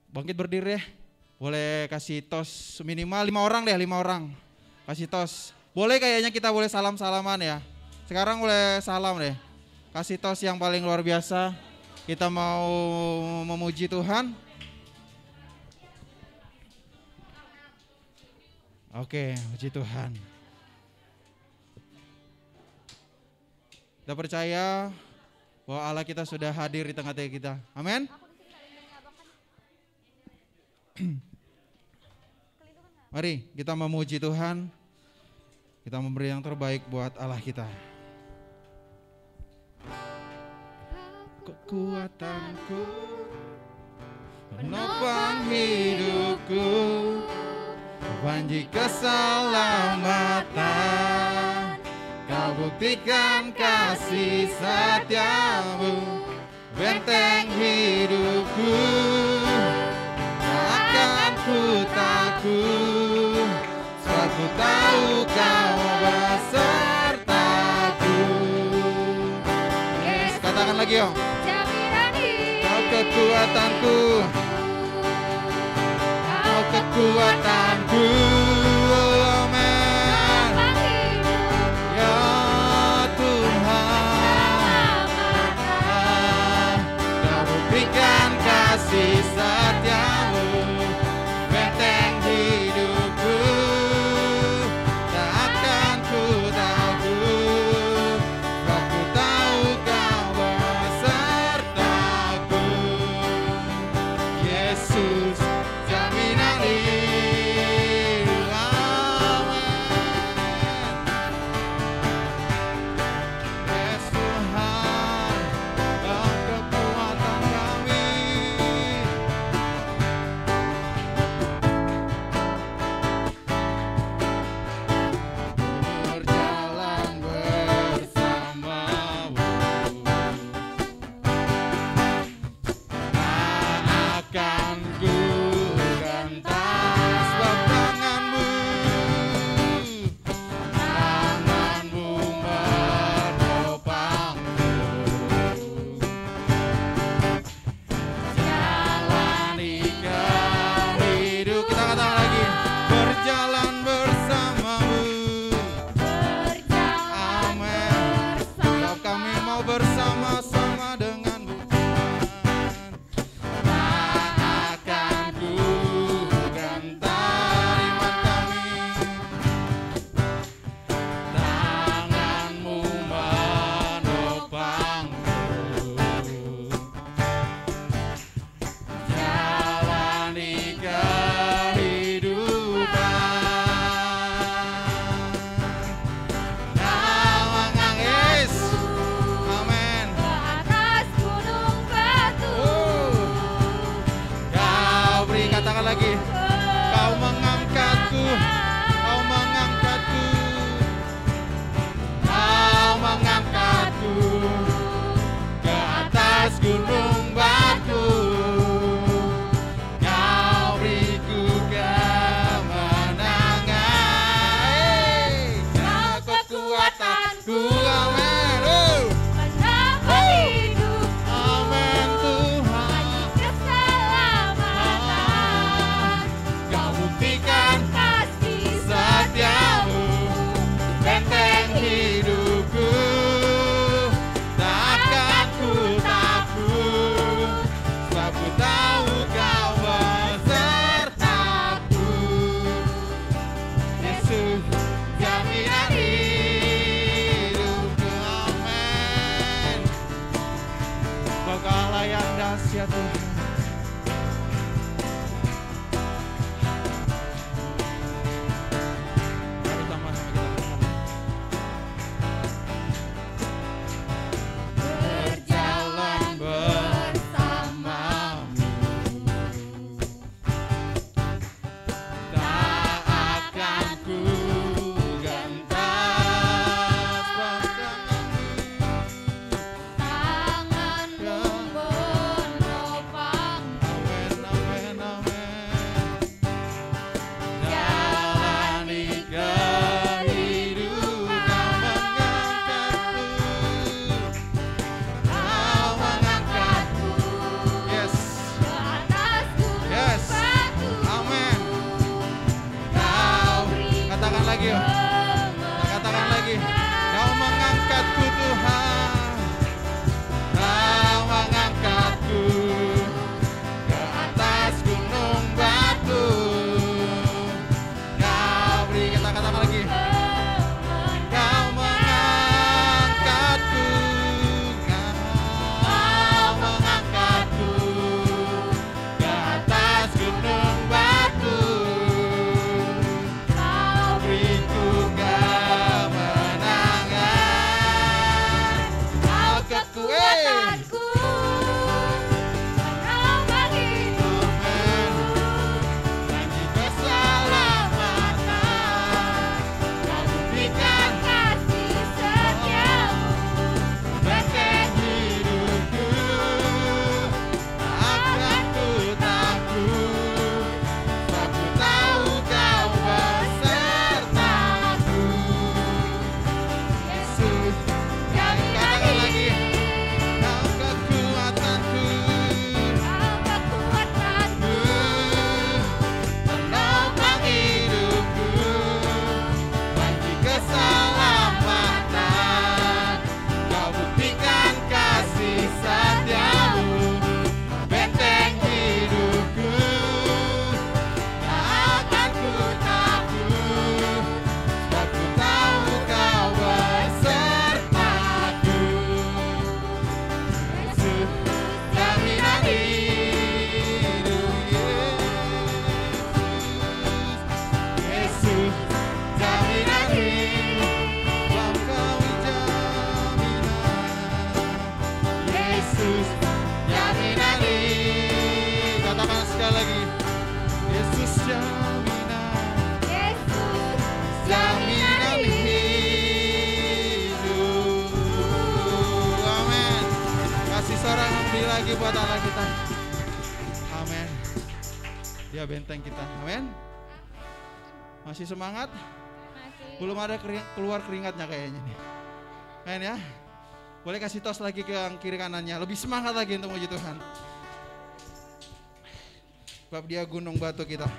Bangkit berdiri deh. Boleh kasih tos minimal 5 orang deh, 5 orang. Kasih tos. Boleh kayaknya kita boleh salam-salaman ya. Sekarang boleh salam deh. Kasih tos yang paling luar biasa. Kita mau memuji Tuhan. Oke, puji Tuhan. Kita percaya bahwa Allah kita sudah hadir di tengah-tengah kita. Amin. Mari kita memuji Tuhan. Kita memberi yang terbaik buat Allah kita. Kekuatanku menopang hidupku, janji keselamatan, kau buktikan kasih setiamu, benteng hidupku. Tak akan ku takut, sebab ku tahu kau besertaku. Yes, katakan lagi yo. Kau kekuatanku, kau kekuatanku. Amin. Ya Tuhan, kau buktikan kasih setiamu, benteng hidupku. Tak akan ku takut, sebab ku tahu kau besertaku. Yesus, jaminan hidup. Amin. Yes Tuhan, kau kekuatan kami. Berjalan bersamamu, tak akan ku gantas sebab tanganmu menopangku. Jalani kehidup, kita katakan lagi, berjalan bersamamu. Amin. Sebab kami mau bersama-sama denganmu. Tak akan ku gantar iman kami. Tanganmu menopangku. Jalani kehidupan. Nawangang Yesus. Amin. Kau beri, katakan lagi. Kau mengangkatku, kau mengangkatku, kau mengangkatku ke atas gunung batu. Kau beriku kemenangan. Kau kekuatanku, amin. Amin Tuhan. Kau buktikan setiamu, benteng hidupku. Tak akan ku takut, sebab ku tahu kau besertaku. Yesus, jaminan hidupku. Amin. Kau Allah yang dahsyat Tuhan. Mari sama-sama kita berdoa. Berjalan bersamamu, tak akan ku gantas pandanganmu. Tanganmu menopang buat Allah kita. Amin. Dia benteng kita. Amin. Masih semangat? Masih. Belum ada keluar keringatnya kayaknya nih. Amin ya. Boleh kasih tos lagi ke yang kiri kanannya. Lebih semangat lagi untuk memuji Tuhan. Sebab dia gunung batu kita.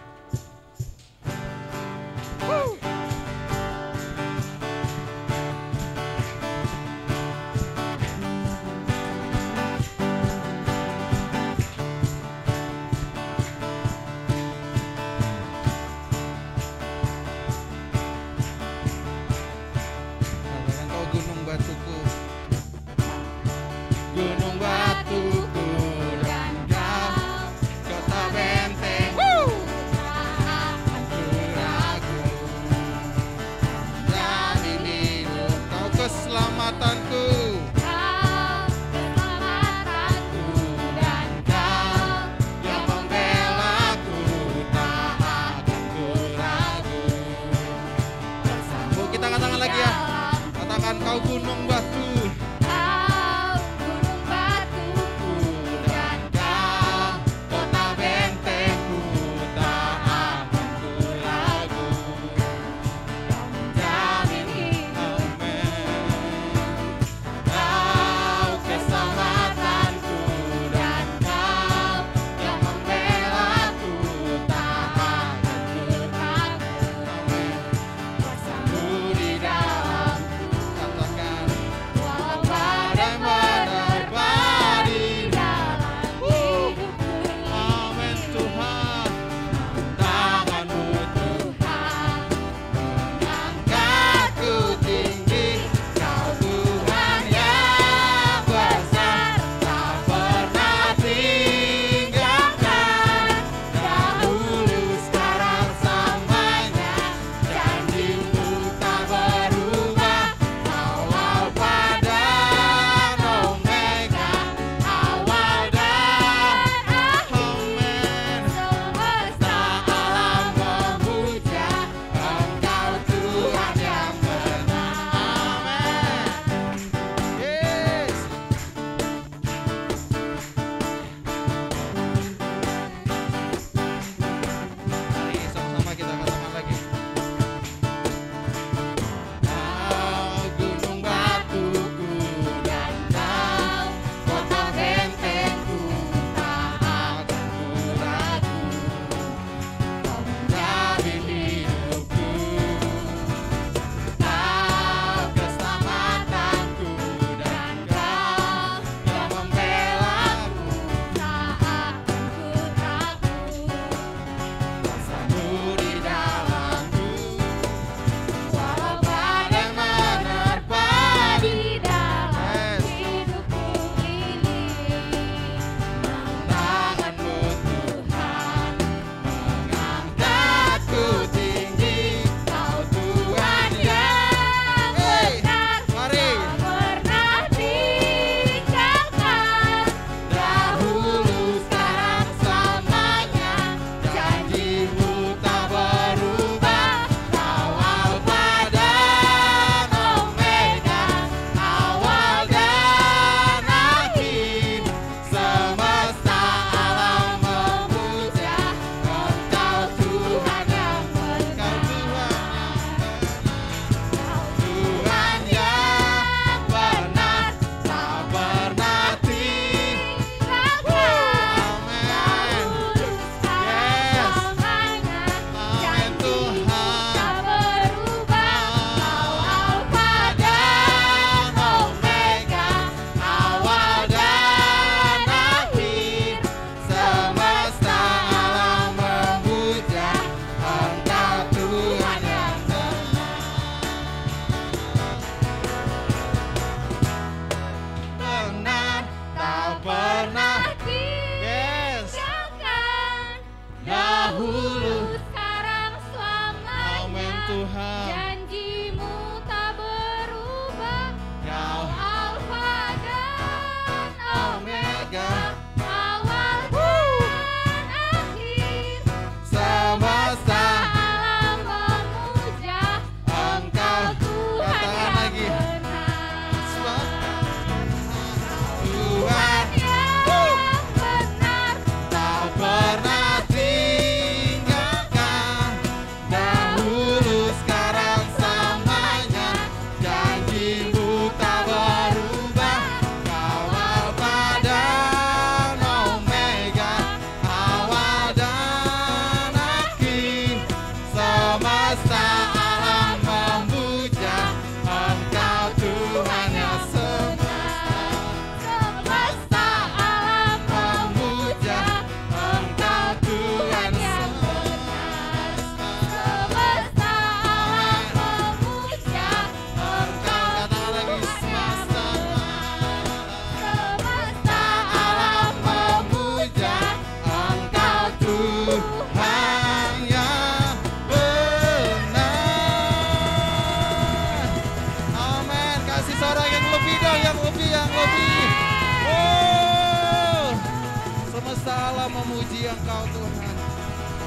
memuji Engkau Tuhan.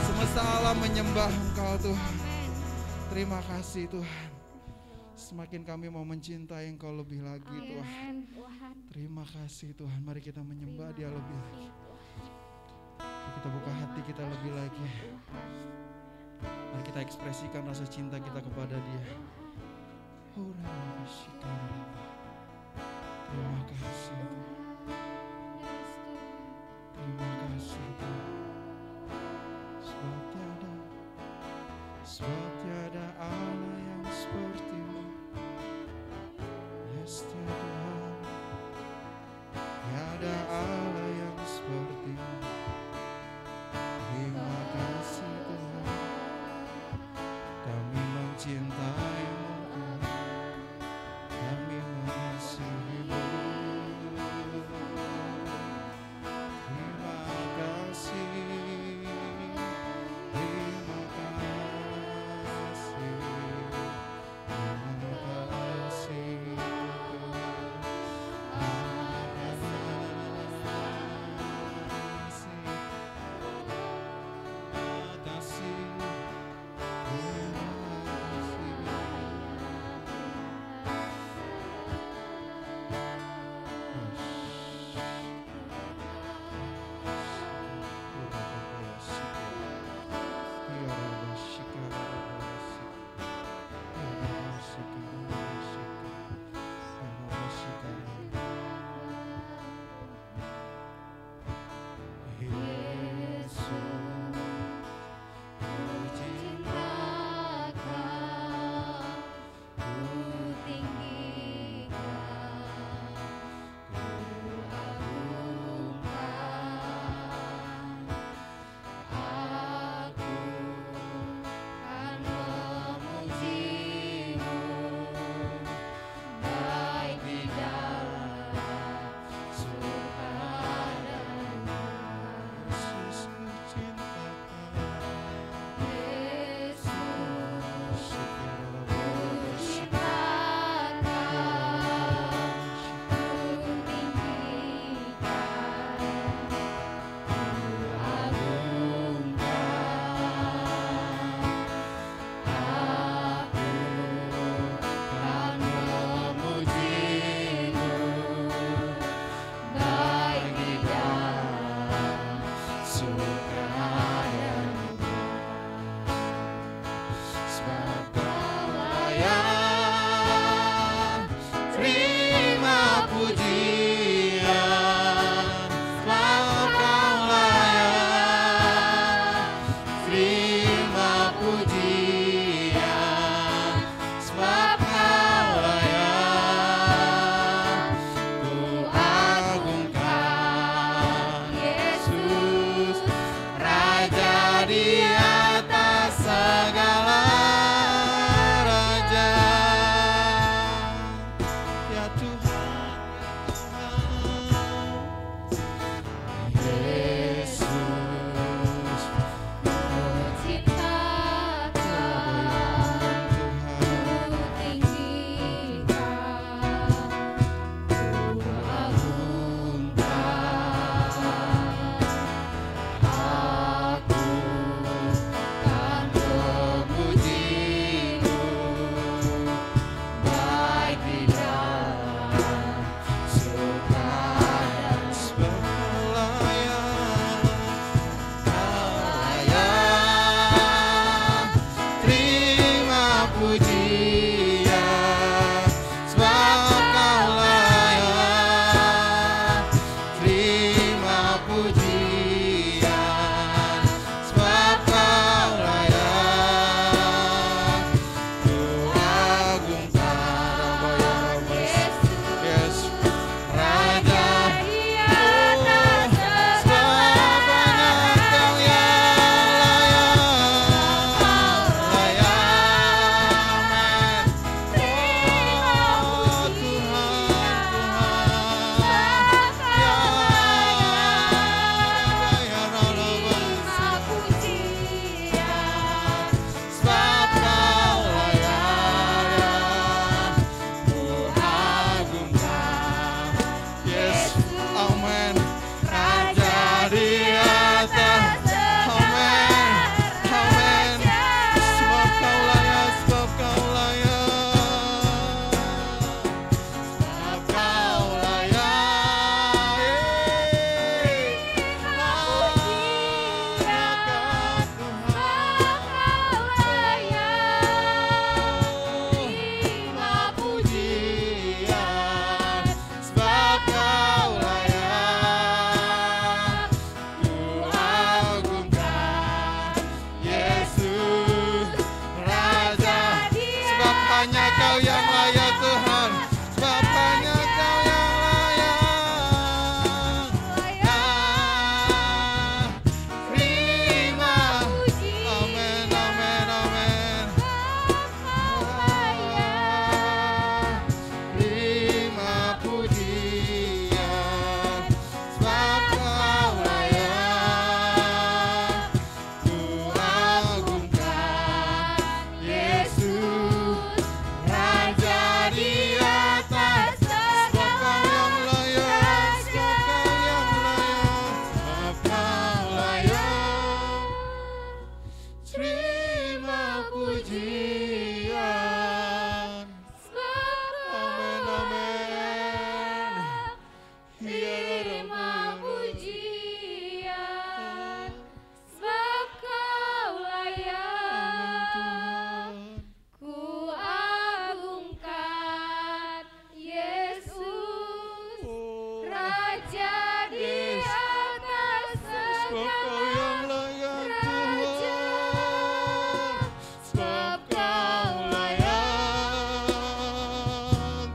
Semesta alam menyembah Engkau Tuhan. Terima kasih Tuhan. Semakin kami mau mencintai Engkau lebih lagi Tuhan. Terima kasih Tuhan. Mari kita menyembah Dia lebih lagi. Kita buka hati kita lebih lagi. Mari kita ekspresikan rasa cinta kita kepada Dia. Terima kasih Tuhan. Terima kasih Tuhan. Sebab tiada Allah yang seperti-Mu. Yes Tuhan. Tiada Allah yang seperti-Mu. Terima kasih Tuhan. Kami mencintai-Mu, kami mengasihi-Mu. Terima kasih, terima kasih. Kau yang layak Tuhan, sebab Kau layak.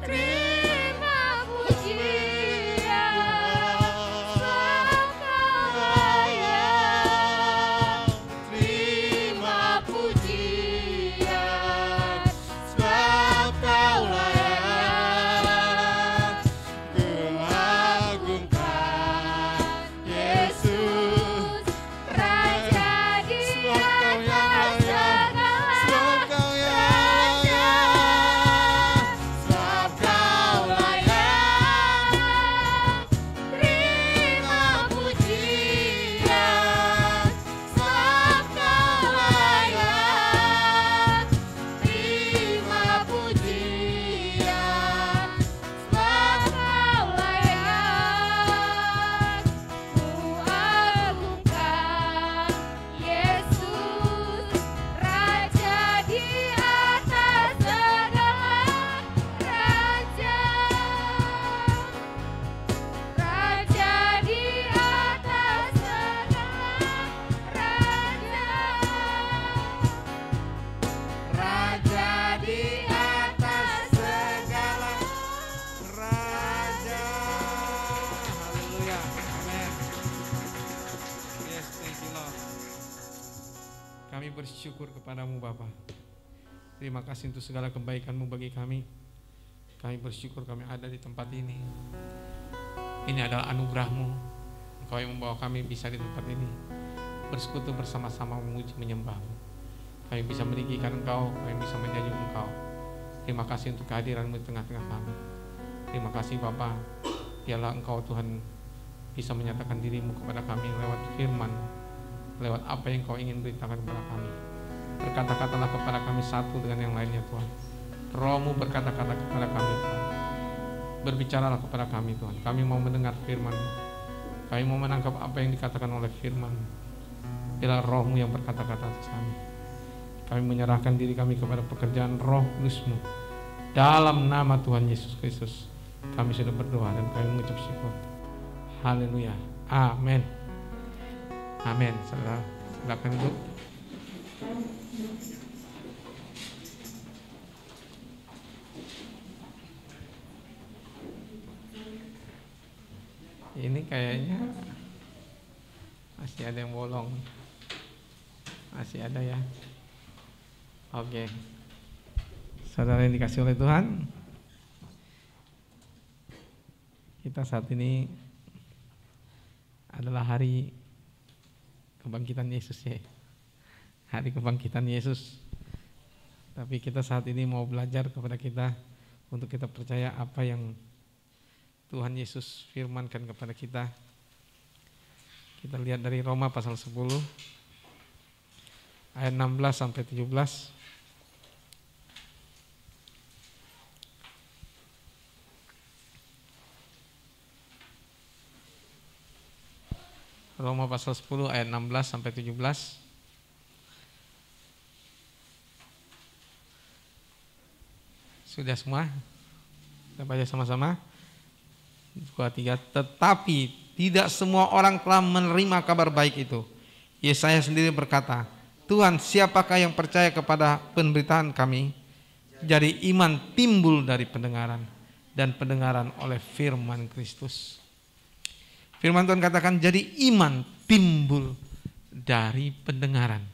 Terima pujian, sebab Kau layak. Terima pujian, sebab Kau layak. Kuagungkan Yesus, Raja di sebab Kau yang atas layak, sebab segala Kau yang layak, sebab Kau layak. terima pujian, sebab Kau layak. Terima pujian, sebab Kau layak. Kuagungkan Yesus, Raja di atas segala raja. Raja di atas segala raja. Raja di atas segala raja. Haleluya. Amin. Yes, thank you Lord. Kami bersyukur kepadamu Bapa. Terima kasih untuk segala kebaikan-Mu bagi kami. Kami bersyukur kami ada di tempat ini. Ini adalah anugerah-Mu. Engkau yang membawa kami bisa di tempat ini bersekutu bersama-sama memuji menyembah-Mu. Kami bisa meninggikan Engkau, kami bisa menyanyi Engkau. Terima kasih untuk kehadiran-Mu di tengah-tengah kami. Terima kasih Bapa. Biarlah Engkau Tuhan bisa menyatakan diri-Mu kepada kami lewat firman, lewat apa yang Kau ingin beritakan kepada kami. Berkata-katalah kepada kami satu dengan yang lainnya Tuhan. Roh-Mu berkata-kata kepada kami Tuhan. Berbicaralah kepada kami Tuhan. Kami mau mendengar firman-Mu. Kami mau menangkap apa yang dikatakan oleh firman-Mu. Biarlah Roh-Mu yang berkata-kata atas kami. Kami menyerahkan diri kami kepada pekerjaan Roh Kudus-Mu. Dalam nama Tuhan Yesus Kristus kami sudah berdoa dan kami mengucap syukur. Haleluya. Amin. Amin. Saudara, silakan duduk. Ini kayaknya masih ada yang bolong. Masih ada ya. Oke. Saudara yang dikasih oleh Tuhan, kita saat ini adalah hari kebangkitan Yesus ya. Hari kebangkitan Yesus. Tapi kita saat ini mau belajar kepada kita untuk kita percaya apa yang Tuhan Yesus firmankan kepada kita. Kita lihat dari Roma pasal 10 ayat 16 sampai 17. Roma pasal 10 ayat 16 sampai 17. Sudah semua? Kita baca sama-sama. 2, 3. Tetapi tidak semua orang telah menerima kabar baik itu. Yesaya sendiri berkata, Tuhan, siapakah yang percaya kepada pemberitaan kami? Jadi iman timbul dari pendengaran, dan pendengaran oleh firman Kristus. Firman Tuhan katakan, jadi iman timbul dari pendengaran.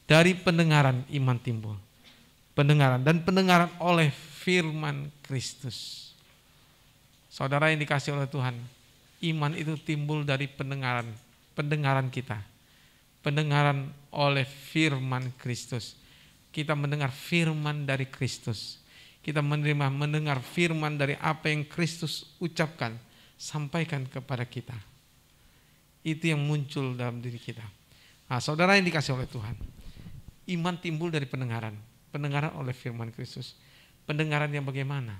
Dari pendengaran iman timbul. Pendengaran, dan pendengaran oleh firman Kristus. Saudara yang dikasih oleh Tuhan, iman itu timbul dari pendengaran. Pendengaran kita. Pendengaran oleh firman Kristus. Kita mendengar firman dari Kristus. Kita mendengar firman dari apa yang Kristus ucapkan, sampaikan kepada kita. Itu yang muncul dalam diri kita. Nah, saudara yang dikasih oleh Tuhan, iman timbul dari pendengaran. Pendengaran oleh firman Kristus. Pendengaran yang bagaimana?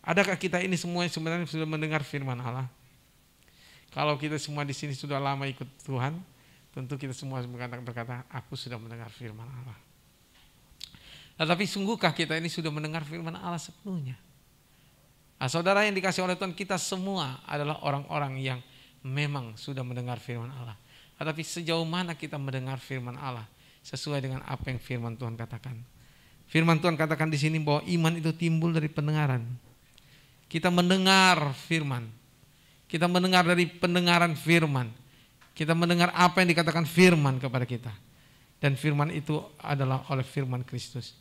Adakah kita ini semua sebenarnya sudah mendengar firman Allah? Kalau kita semua di sini sudah lama ikut Tuhan, tentu kita semua berkata, aku sudah mendengar firman Allah. Tetapi sungguhkah kita ini sudah mendengar firman Allah sepenuhnya? Nah, saudara yang dikasih oleh Tuhan, kita semua adalah orang-orang yang memang sudah mendengar firman Allah. Tetapi sejauh mana kita mendengar firman Allah sesuai dengan apa yang firman Tuhan katakan. Firman Tuhan katakan di sini bahwa iman itu timbul dari pendengaran. Kita mendengar firman. Kita mendengar dari pendengaran firman. Kita mendengar apa yang dikatakan firman kepada kita. Dan firman itu adalah oleh firman Kristus.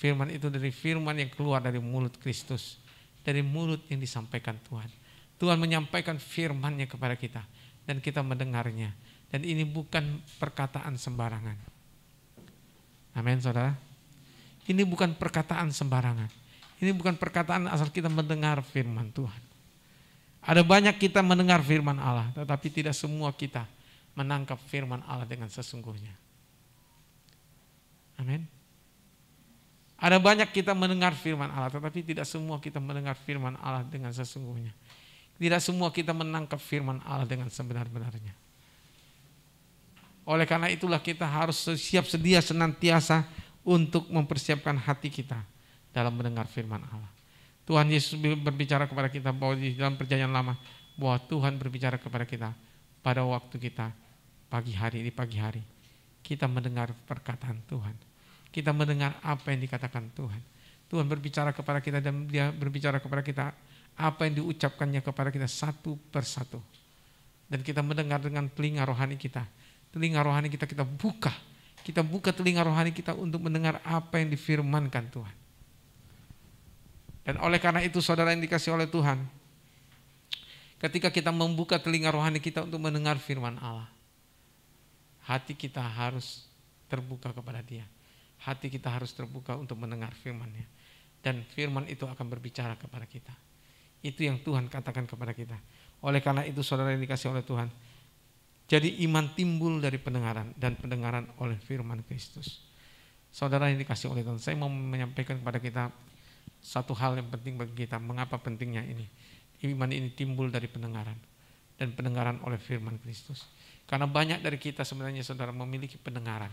Firman itu dari firman yang keluar dari mulut Kristus. Dari mulut yang disampaikan Tuhan. Tuhan menyampaikan firman-Nya kepada kita. Dan kita mendengarnya. Dan ini bukan perkataan sembarangan. Amin, saudara. Ini bukan perkataan sembarangan. Ini bukan perkataan asal kita mendengar firman Tuhan. Ada banyak kita mendengar firman Allah, tetapi tidak semua kita menangkap firman Allah dengan sesungguhnya. Amin. Ada banyak kita mendengar firman Allah, tetapi tidak semua kita mendengar firman Allah dengan sesungguhnya. Tidak semua kita menangkap firman Allah dengan sebenar-benarnya. Oleh karena itulah kita harus siap sedia senantiasa untuk mempersiapkan hati kita dalam mendengar firman Allah. Tuhan Yesus berbicara kepada kita bahwa di dalam perjanjian lama bahwa Tuhan berbicara kepada kita pada waktu kita di pagi hari. Kita mendengar perkataan Tuhan. Kita mendengar apa yang dikatakan Tuhan. Tuhan berbicara kepada kita dan Dia berbicara kepada kita apa yang diucapkannya kepada kita satu persatu. Dan kita mendengar dengan telinga rohani kita. Telinga rohani kita buka. Kita buka telinga rohani kita untuk mendengar apa yang difirmankan Tuhan. Dan oleh karena itu saudara yang dikasihi oleh Tuhan, ketika kita membuka telinga rohani kita untuk mendengar firman Allah, hati kita harus terbuka kepada Dia. Hati kita harus terbuka untuk mendengar firman-Nya. Dan firman itu akan berbicara kepada kita. Itu yang Tuhan katakan kepada kita. Oleh karena itu saudara yang dikasihi oleh Tuhan, jadi iman timbul dari pendengaran dan pendengaran oleh firman Kristus. Saudara yang dikasihi oleh Tuhan, saya mau menyampaikan kepada kita satu hal yang penting bagi kita. Mengapa pentingnya ini? Iman ini timbul dari pendengaran dan pendengaran oleh firman Kristus. Karena banyak dari kita sebenarnya saudara memiliki pendengaran.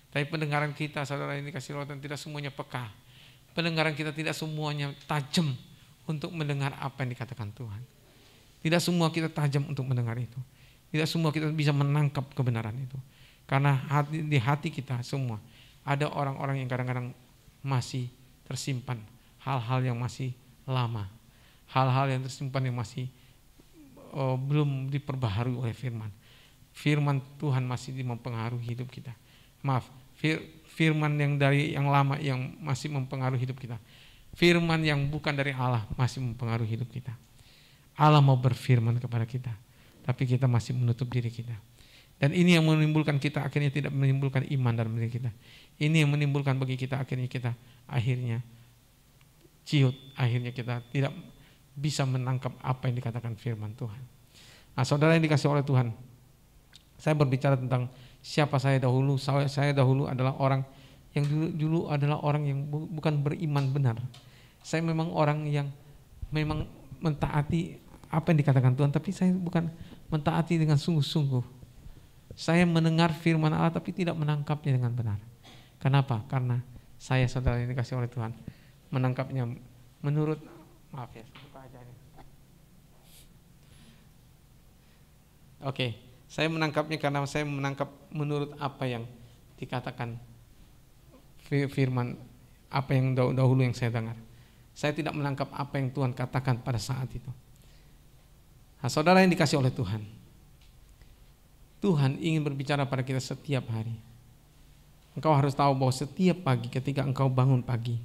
Tapi pendengaran kita saudara yang dikasihi oleh Tuhan tidak semuanya peka. Pendengaran kita tidak semuanya tajam untuk mendengar apa yang dikatakan Tuhan. Tidak semua kita tajam untuk mendengar itu. Tidak semua kita bisa menangkap kebenaran itu. Karena di hati kita semua ada orang-orang yang kadang-kadang masih tersimpan hal-hal yang masih lama. Hal-hal yang tersimpan yang masih belum diperbaharui oleh firman. Firman Tuhan masih mempengaruhi hidup kita. Maaf, firman yang dari yang lama yang masih mempengaruhi hidup kita. Firman yang bukan dari Allah masih mempengaruhi hidup kita. Allah mau berfirman kepada kita. Tapi kita masih menutup diri kita. Dan ini yang menimbulkan kita akhirnya tidak menimbulkan iman dalam diri kita. Ini yang menimbulkan bagi kita akhirnya ciut. Akhirnya kita tidak bisa menangkap apa yang dikatakan firman Tuhan. Nah saudara yang dikasihi oleh Tuhan. Saya berbicara tentang siapa saya dahulu. Saya dahulu adalah orang yang dulu adalah orang yang bukan beriman benar. Saya memang orang yang memang mentaati apa yang dikatakan Tuhan. Tapi saya bukan mentaati dengan sungguh-sungguh. Saya mendengar firman Allah tapi tidak menangkapnya dengan benar. Kenapa? Karena saya saudara yang dikasihi oleh Tuhan menangkapnya menurut saya menangkapnya karena saya menangkap menurut apa yang dikatakan firman, apa yang dahulu yang saya dengar. Saya tidak menangkap apa yang Tuhan katakan pada saat itu. Nah, saudara yang dikasihi oleh Tuhan, Tuhan ingin berbicara pada kita setiap hari. Engkau harus tahu bahwa setiap pagi ketika engkau bangun pagi,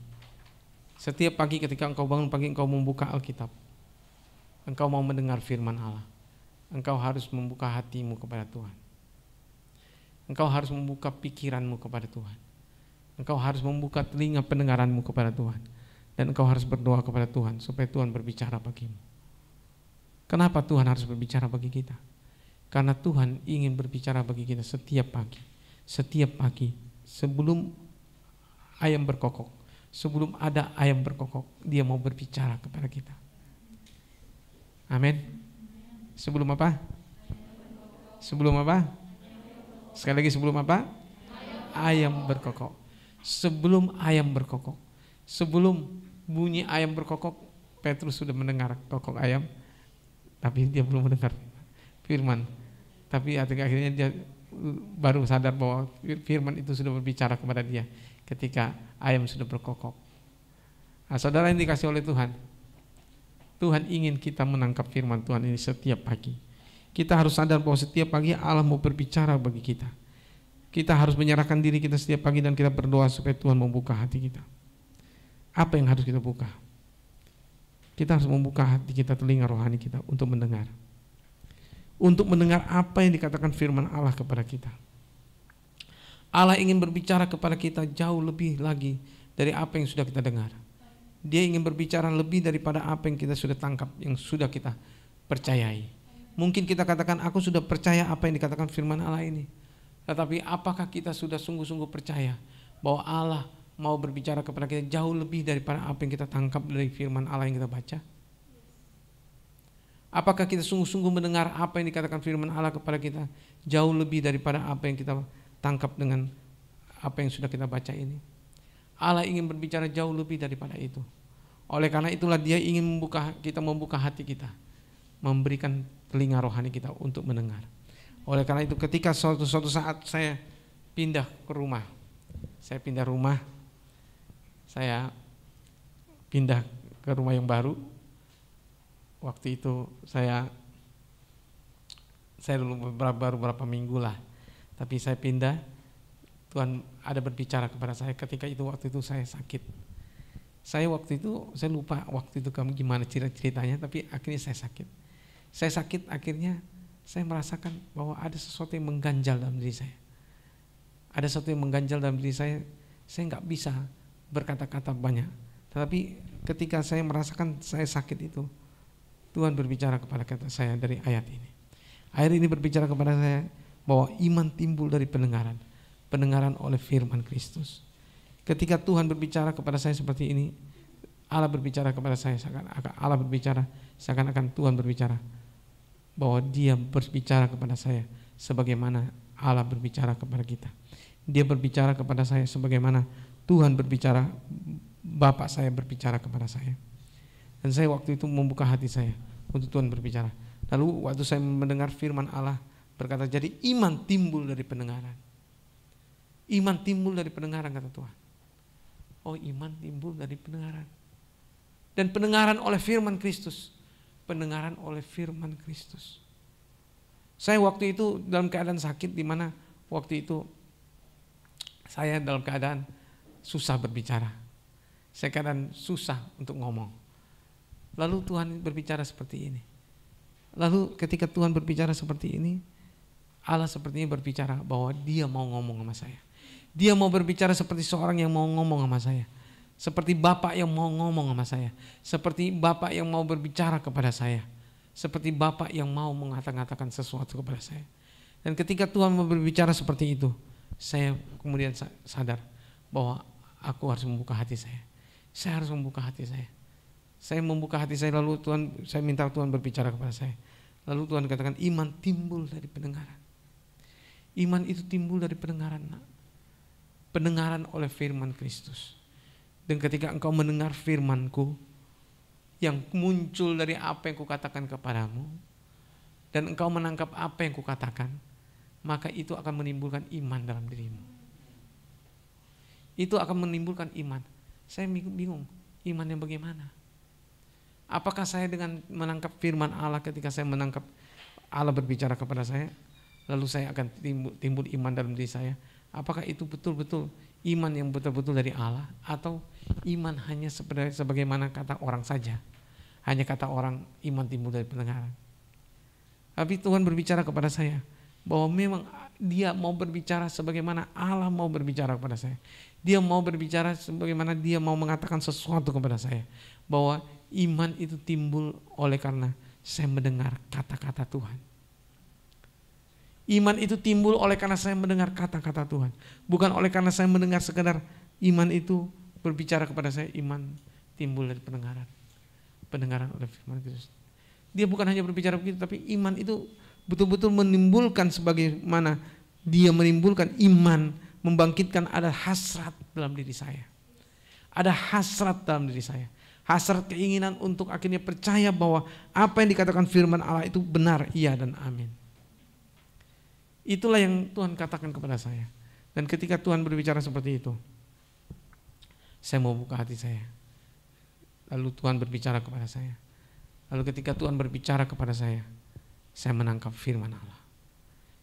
setiap pagi ketika engkau bangun pagi, engkau membuka Alkitab, engkau mau mendengar firman Allah, engkau harus membuka hatimu kepada Tuhan. Engkau harus membuka pikiranmu kepada Tuhan. Engkau harus membuka telinga pendengaranmu kepada Tuhan. Dan engkau harus berdoa kepada Tuhan supaya Tuhan berbicara bagimu. Kenapa Tuhan harus berbicara bagi kita? Karena Tuhan ingin berbicara bagi kita setiap pagi. Setiap pagi sebelum ayam berkokok, sebelum ada ayam berkokok, Dia mau berbicara kepada kita. Amin. Sebelum apa? Sebelum apa? Sekali lagi sebelum apa? Ayam berkokok. Sebelum ayam berkokok. Sebelum bunyi ayam berkokok, Petrus sudah mendengar kokok ayam, tapi dia belum mendengar. firman. Tapi akhirnya dia baru sadar bahwa firman itu sudah berbicara kepada dia ketika ayam sudah berkokok. Nah, saudara yang dikasih oleh Tuhan, Tuhan ingin kita menangkap firman Tuhan ini setiap pagi. Kita harus sadar bahwa setiap pagi Allah mau berbicara bagi kita. Kita harus menyerahkan diri kita setiap pagi dan kita berdoa supaya Tuhan membuka hati kita. Apa yang harus kita buka? Kita harus membuka hati kita, telinga rohani kita untuk mendengar. Untuk mendengar apa yang dikatakan firman Allah kepada kita. Allah ingin berbicara kepada kita jauh lebih lagi dari apa yang sudah kita dengar. Dia ingin berbicara lebih daripada apa yang kita sudah tangkap, yang sudah kita percayai. Mungkin kita katakan, aku sudah percaya apa yang dikatakan firman Allah ini. Tetapi apakah kita sudah sungguh-sungguh percaya bahwa Allah mau berbicara kepada kita jauh lebih daripada apa yang kita tangkap dari firman Allah yang kita baca? Apakah kita sungguh-sungguh mendengar apa yang dikatakan firman Allah kepada kita jauh lebih daripada apa yang kita tangkap dengan apa yang sudah kita baca ini? Allah ingin berbicara jauh lebih daripada itu. Oleh karena itulah Dia ingin membuka hati kita, memberikan telinga rohani kita untuk mendengar. Oleh karena itu ketika suatu saat saya pindah ke rumah, saya pindah ke rumah yang baru. Waktu itu saya dulu baru beberapa minggu lah, tapi saya pindah. Tuhan ada berbicara kepada saya ketika itu, waktu itu saya sakit. Saya lupa waktu itu kamu gimana ceritanya, tapi akhirnya saya sakit. Saya sakit, akhirnya saya merasakan bahwa ada sesuatu yang mengganjal dalam diri saya. Ada sesuatu yang mengganjal dalam diri saya nggak bisa berkata-kata banyak. Tetapi ketika saya merasakan saya sakit itu, Tuhan berbicara kepada saya dari ayat ini. Ayat ini berbicara kepada saya bahwa iman timbul dari pendengaran oleh firman Kristus. Ketika Tuhan berbicara kepada saya seperti ini, Allah berbicara kepada saya seakan-akan Tuhan berbicara bahwa Dia berbicara kepada saya sebagaimana Allah berbicara kepada kita. Dia berbicara kepada saya sebagaimana Tuhan berbicara, Bapa saya berbicara kepada saya. Dan saya waktu itu membuka hati saya untuk Tuhan berbicara. Lalu waktu saya mendengar firman Allah berkata, jadi iman timbul dari pendengaran. Iman timbul dari pendengaran, kata Tuhan. Oh, iman timbul dari pendengaran. Dan pendengaran oleh firman Kristus. Pendengaran oleh firman Kristus. Saya waktu itu dalam keadaan sakit, di mana waktu itu saya dalam keadaan susah berbicara. Saya keadaan susah untuk ngomong. Lalu Tuhan berbicara seperti ini. Lalu ketika Tuhan berbicara seperti ini, Allah sepertinya berbicara bahwa Dia mau ngomong sama saya. Dia mau berbicara seperti seorang yang mau ngomong sama saya. Seperti Bapak yang mau ngomong sama saya. Seperti Bapak yang mau berbicara kepada saya. Seperti Bapak yang mau mengatakan sesuatu kepada saya. Dan ketika Tuhan mau berbicara seperti itu, saya kemudian sadar bahwa aku harus membuka hati saya. Saya harus membuka hati saya. Saya membuka hati saya, lalu saya minta Tuhan berbicara kepada saya. Lalu Tuhan katakan, iman timbul dari pendengaran. Iman itu timbul dari pendengaran. Pendengaran oleh firman Kristus. Dan ketika engkau mendengar firman-Ku yang muncul dari apa yang Kukatakan kepadamu, dan engkau menangkap apa yang Kukatakan, maka itu akan menimbulkan iman dalam dirimu. Itu akan menimbulkan iman. Saya bingung, iman yang bagaimana? Apakah saya dengan menangkap firman Allah, ketika saya menangkap Allah berbicara kepada saya, lalu saya akan timbul iman dalam diri saya? Apakah itu betul-betul iman yang betul-betul dari Allah, atau iman hanya sebagaimana kata orang saja? Hanya kata orang, iman timbul dari pendengaran. Tapi Tuhan berbicara kepada saya bahwa memang Dia mau berbicara sebagaimana Allah mau berbicara kepada saya. Dia mau berbicara sebagaimana Dia mau mengatakan sesuatu kepada saya. Bahwa iman itu timbul oleh karena saya mendengar kata-kata Tuhan. Iman itu timbul oleh karena saya mendengar kata-kata Tuhan. Bukan oleh karena saya mendengar sekedar iman itu berbicara kepada saya. Iman timbul dari pendengaran. Pendengaran oleh firman Kristus. Dia bukan hanya berbicara begitu, tapi iman itu betul-betul menimbulkan sebagaimana Dia menimbulkan iman, membangkitkan ada hasrat dalam diri saya. Ada hasrat dalam diri saya. Hasrat keinginan untuk akhirnya percaya bahwa apa yang dikatakan firman Allah itu benar, iya dan amin. Itulah yang Tuhan katakan kepada saya. Dan ketika Tuhan berbicara seperti itu, saya mau buka hati saya. Lalu Tuhan berbicara kepada saya. Lalu ketika Tuhan berbicara kepada saya menangkap firman Allah.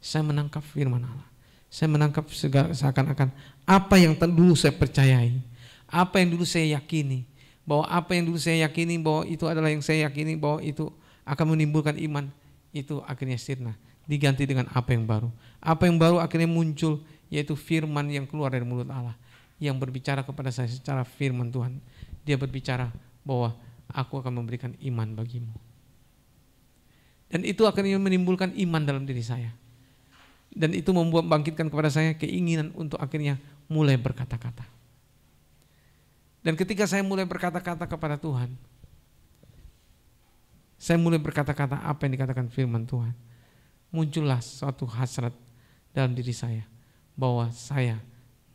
Saya menangkap firman Allah. Saya menangkap seakan-akan apa yang dulu saya percayai, apa yang dulu saya yakini, bahwa apa yang dulu saya yakini bahwa itu adalah yang saya yakini bahwa itu akan menimbulkan iman, itu akhirnya sirna, diganti dengan apa yang baru. Apa yang baru akhirnya muncul, yaitu firman yang keluar dari mulut Allah, yang berbicara kepada saya secara firman Tuhan. Dia berbicara bahwa aku akan memberikan iman bagimu. Dan itu akhirnya menimbulkan iman dalam diri saya. Dan itu membuat bangkitkan kepada saya keinginan untuk akhirnya mulai berkata-kata. Dan ketika saya mulai berkata-kata kepada Tuhan, saya mulai berkata-kata apa yang dikatakan firman Tuhan, muncullah suatu hasrat dalam diri saya bahwa saya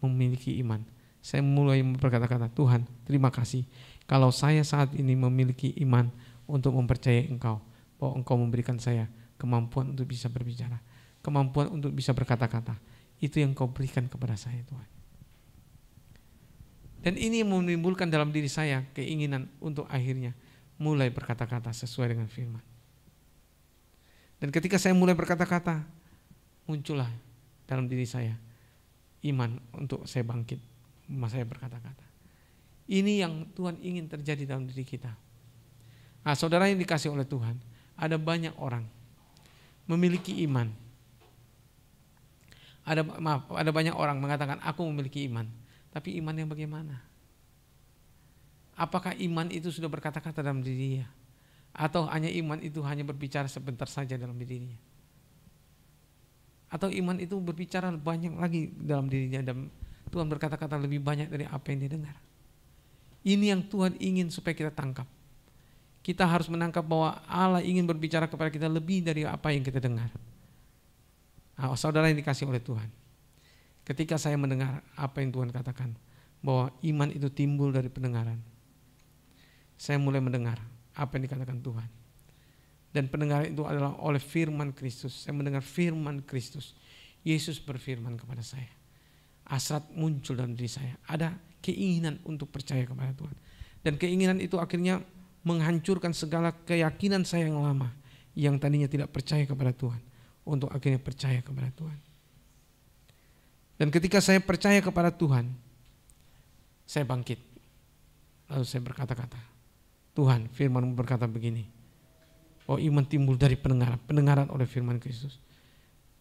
memiliki iman. Saya mulai berkata-kata, Tuhan terima kasih kalau saya saat ini memiliki iman untuk mempercayai Engkau, bahwa Engkau memberikan saya kemampuan untuk bisa berbicara, kemampuan untuk bisa berkata-kata. Itu yang Kau berikan kepada saya, Tuhan. Dan ini yang menimbulkan dalam diri saya keinginan untuk akhirnya mulai berkata-kata sesuai dengan firman. Dan ketika saya mulai berkata-kata, muncullah dalam diri saya iman untuk saya bangkit, saya berkata-kata. Ini yang Tuhan ingin terjadi dalam diri kita. Nah, saudara yang dikasih oleh Tuhan, ada banyak orang memiliki iman. Ada banyak orang mengatakan aku memiliki iman, tapi iman yang bagaimana? Apakah iman itu sudah berkata-kata dalam dirinya? Atau hanya iman itu hanya berbicara sebentar saja dalam dirinya? Atau iman itu berbicara banyak lagi dalam dirinya dan Tuhan berkata-kata lebih banyak dari apa yang dia dengar? Ini yang Tuhan ingin supaya kita tangkap. Kita harus menangkap bahwa Allah ingin berbicara kepada kita lebih dari apa yang kita dengar. Nah, saudara yang dikasih oleh Tuhan, ketika saya mendengar apa yang Tuhan katakan, bahwa iman itu timbul dari pendengaran, saya mulai mendengar apa yang dikatakan Tuhan. Dan pendengaran itu adalah oleh firman Kristus. Saya mendengar firman Kristus. Yesus berfirman kepada saya. Hasrat muncul dalam diri saya. Ada keinginan untuk percaya kepada Tuhan. Dan keinginan itu akhirnya menghancurkan segala keyakinan saya yang lama, yang tadinya tidak percaya kepada Tuhan, untuk akhirnya percaya kepada Tuhan. Dan ketika saya percaya kepada Tuhan, saya bangkit. Lalu saya berkata-kata, Tuhan, firman-Mu berkata begini, bahwa iman timbul dari pendengaran oleh firman Kristus.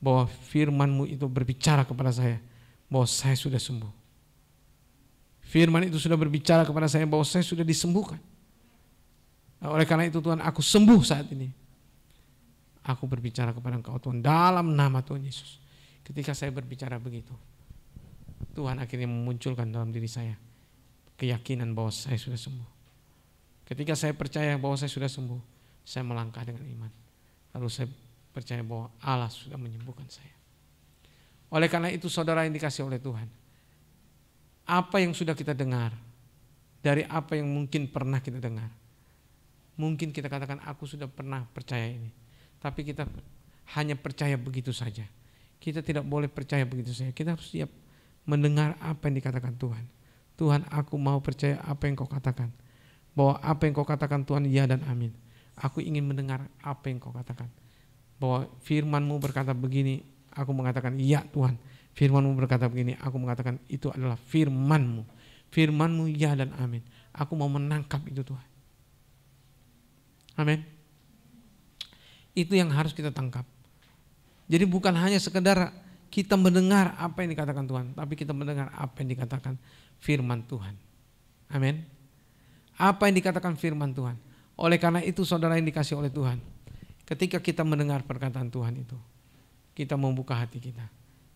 Bahwa firman-Mu itu berbicara kepada saya bahwa saya sudah sembuh. Firman itu sudah berbicara kepada saya bahwa saya sudah disembuhkan. Nah, oleh karena itu Tuhan, aku sembuh saat ini. Aku berbicara kepada Engkau Tuhan dalam nama Tuhan Yesus. Ketika saya berbicara begitu, Tuhan akhirnya memunculkan dalam diri saya keyakinan bahwa saya sudah sembuh. Ketika saya percaya bahwa saya sudah sembuh, saya melangkah dengan iman. Lalu saya percaya bahwa Allah sudah menyembuhkan saya. Oleh karena itu saudara yang dikasih oleh Tuhan, apa yang sudah kita dengar, dari apa yang mungkin pernah kita dengar, mungkin kita katakan aku sudah pernah percaya ini, tapi kita hanya percaya begitu saja. Kita tidak boleh percaya begitu saja. Kita harus siap mendengar apa yang dikatakan Tuhan. Tuhan, aku mau percaya apa yang Kau katakan. Bahwa apa yang Kau katakan Tuhan ya dan amin. Aku ingin mendengar apa yang Kau katakan. Bahwa firman-Mu berkata begini, aku mengatakan iya Tuhan. Firman-Mu berkata begini, aku mengatakan itu adalah firman-Mu. Firman-Mu ya dan amin. Aku mau menangkap itu Tuhan. Amin. Itu yang harus kita tangkap. Jadi bukan hanya sekedar kita mendengar apa yang dikatakan Tuhan, tapi kita mendengar apa yang dikatakan firman Tuhan. Amin. Apa yang dikatakan firman Tuhan. Oleh karena itu saudara yang dikasih oleh Tuhan, ketika kita mendengar perkataan Tuhan itu, kita membuka hati kita.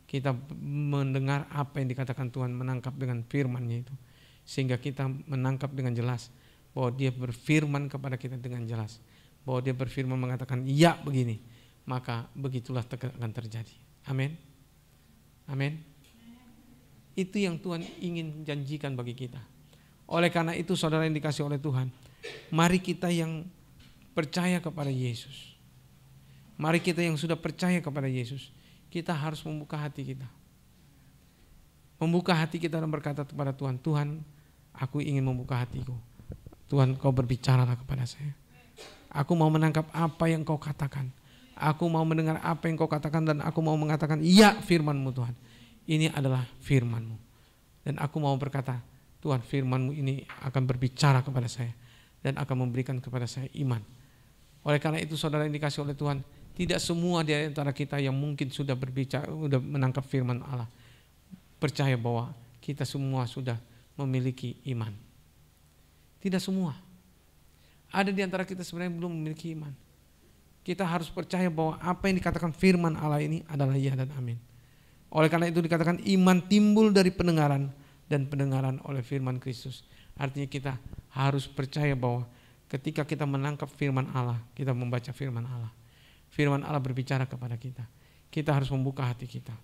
Kita mendengar apa yang dikatakan Tuhan, menangkap dengan firman-Nya itu. Sehingga kita menangkap dengan jelas bahwa Dia berfirman kepada kita dengan jelas. Bahwa Dia berfirman mengatakan ya begini, maka begitulah akan terjadi. Amin. Amin. Itu yang Tuhan ingin janjikan bagi kita. Oleh karena itu saudara yang dikasih oleh Tuhan, mari kita yang percaya kepada Yesus, mari kita yang sudah percaya kepada Yesus, kita harus membuka hati kita. Membuka hati kita dan berkata kepada Tuhan, Tuhan, aku ingin membuka hatiku. Tuhan, kau berbicaralah kepada saya. Aku mau menangkap apa yang kau katakan. Aku mau mendengar apa yang kau katakan dan aku mau mengatakan, iya firman-Mu Tuhan. Ini adalah firman-Mu. Dan aku mau berkata, Tuhan, firman-Mu ini akan berbicara kepada saya dan akan memberikan kepada saya iman. Oleh karena itu saudara yang dikasih oleh Tuhan, tidak semua di antara kita yang mungkin sudah berbicara, sudah menangkap firman Allah, percaya bahwa kita semua sudah memiliki iman. Tidak semua. Ada di antara kita sebenarnya belum memiliki iman. Kita harus percaya bahwa apa yang dikatakan firman Allah ini adalah ya dan amin. Oleh karena itu dikatakan iman timbul dari pendengaran dan pendengaran oleh firman Kristus. Artinya kita harus percaya bahwa ketika kita menangkap firman Allah, kita membaca firman Allah. Firman Allah berbicara kepada kita. Kita harus membuka hati kita.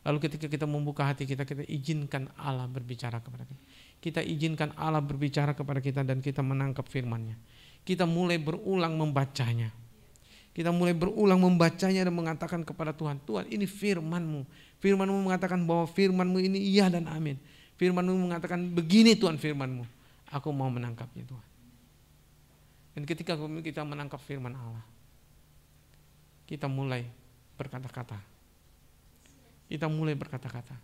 Lalu ketika kita membuka hati kita, kita izinkan Allah berbicara kepada kita. Kita izinkan Allah berbicara kepada kita dan kita menangkap firman-Nya. Kita mulai berulang membacanya. Kita mulai berulang membacanya dan mengatakan kepada Tuhan, Tuhan ini firman-Mu. Firman-Mu mengatakan bahwa firman-Mu ini iya dan amin. Firman-Mu mengatakan begini Tuhan firman-Mu. Aku mau menangkapnya Tuhan. Dan ketika kita menangkap firman Allah, kita mulai berkata-kata. Kita mulai berkata-kata.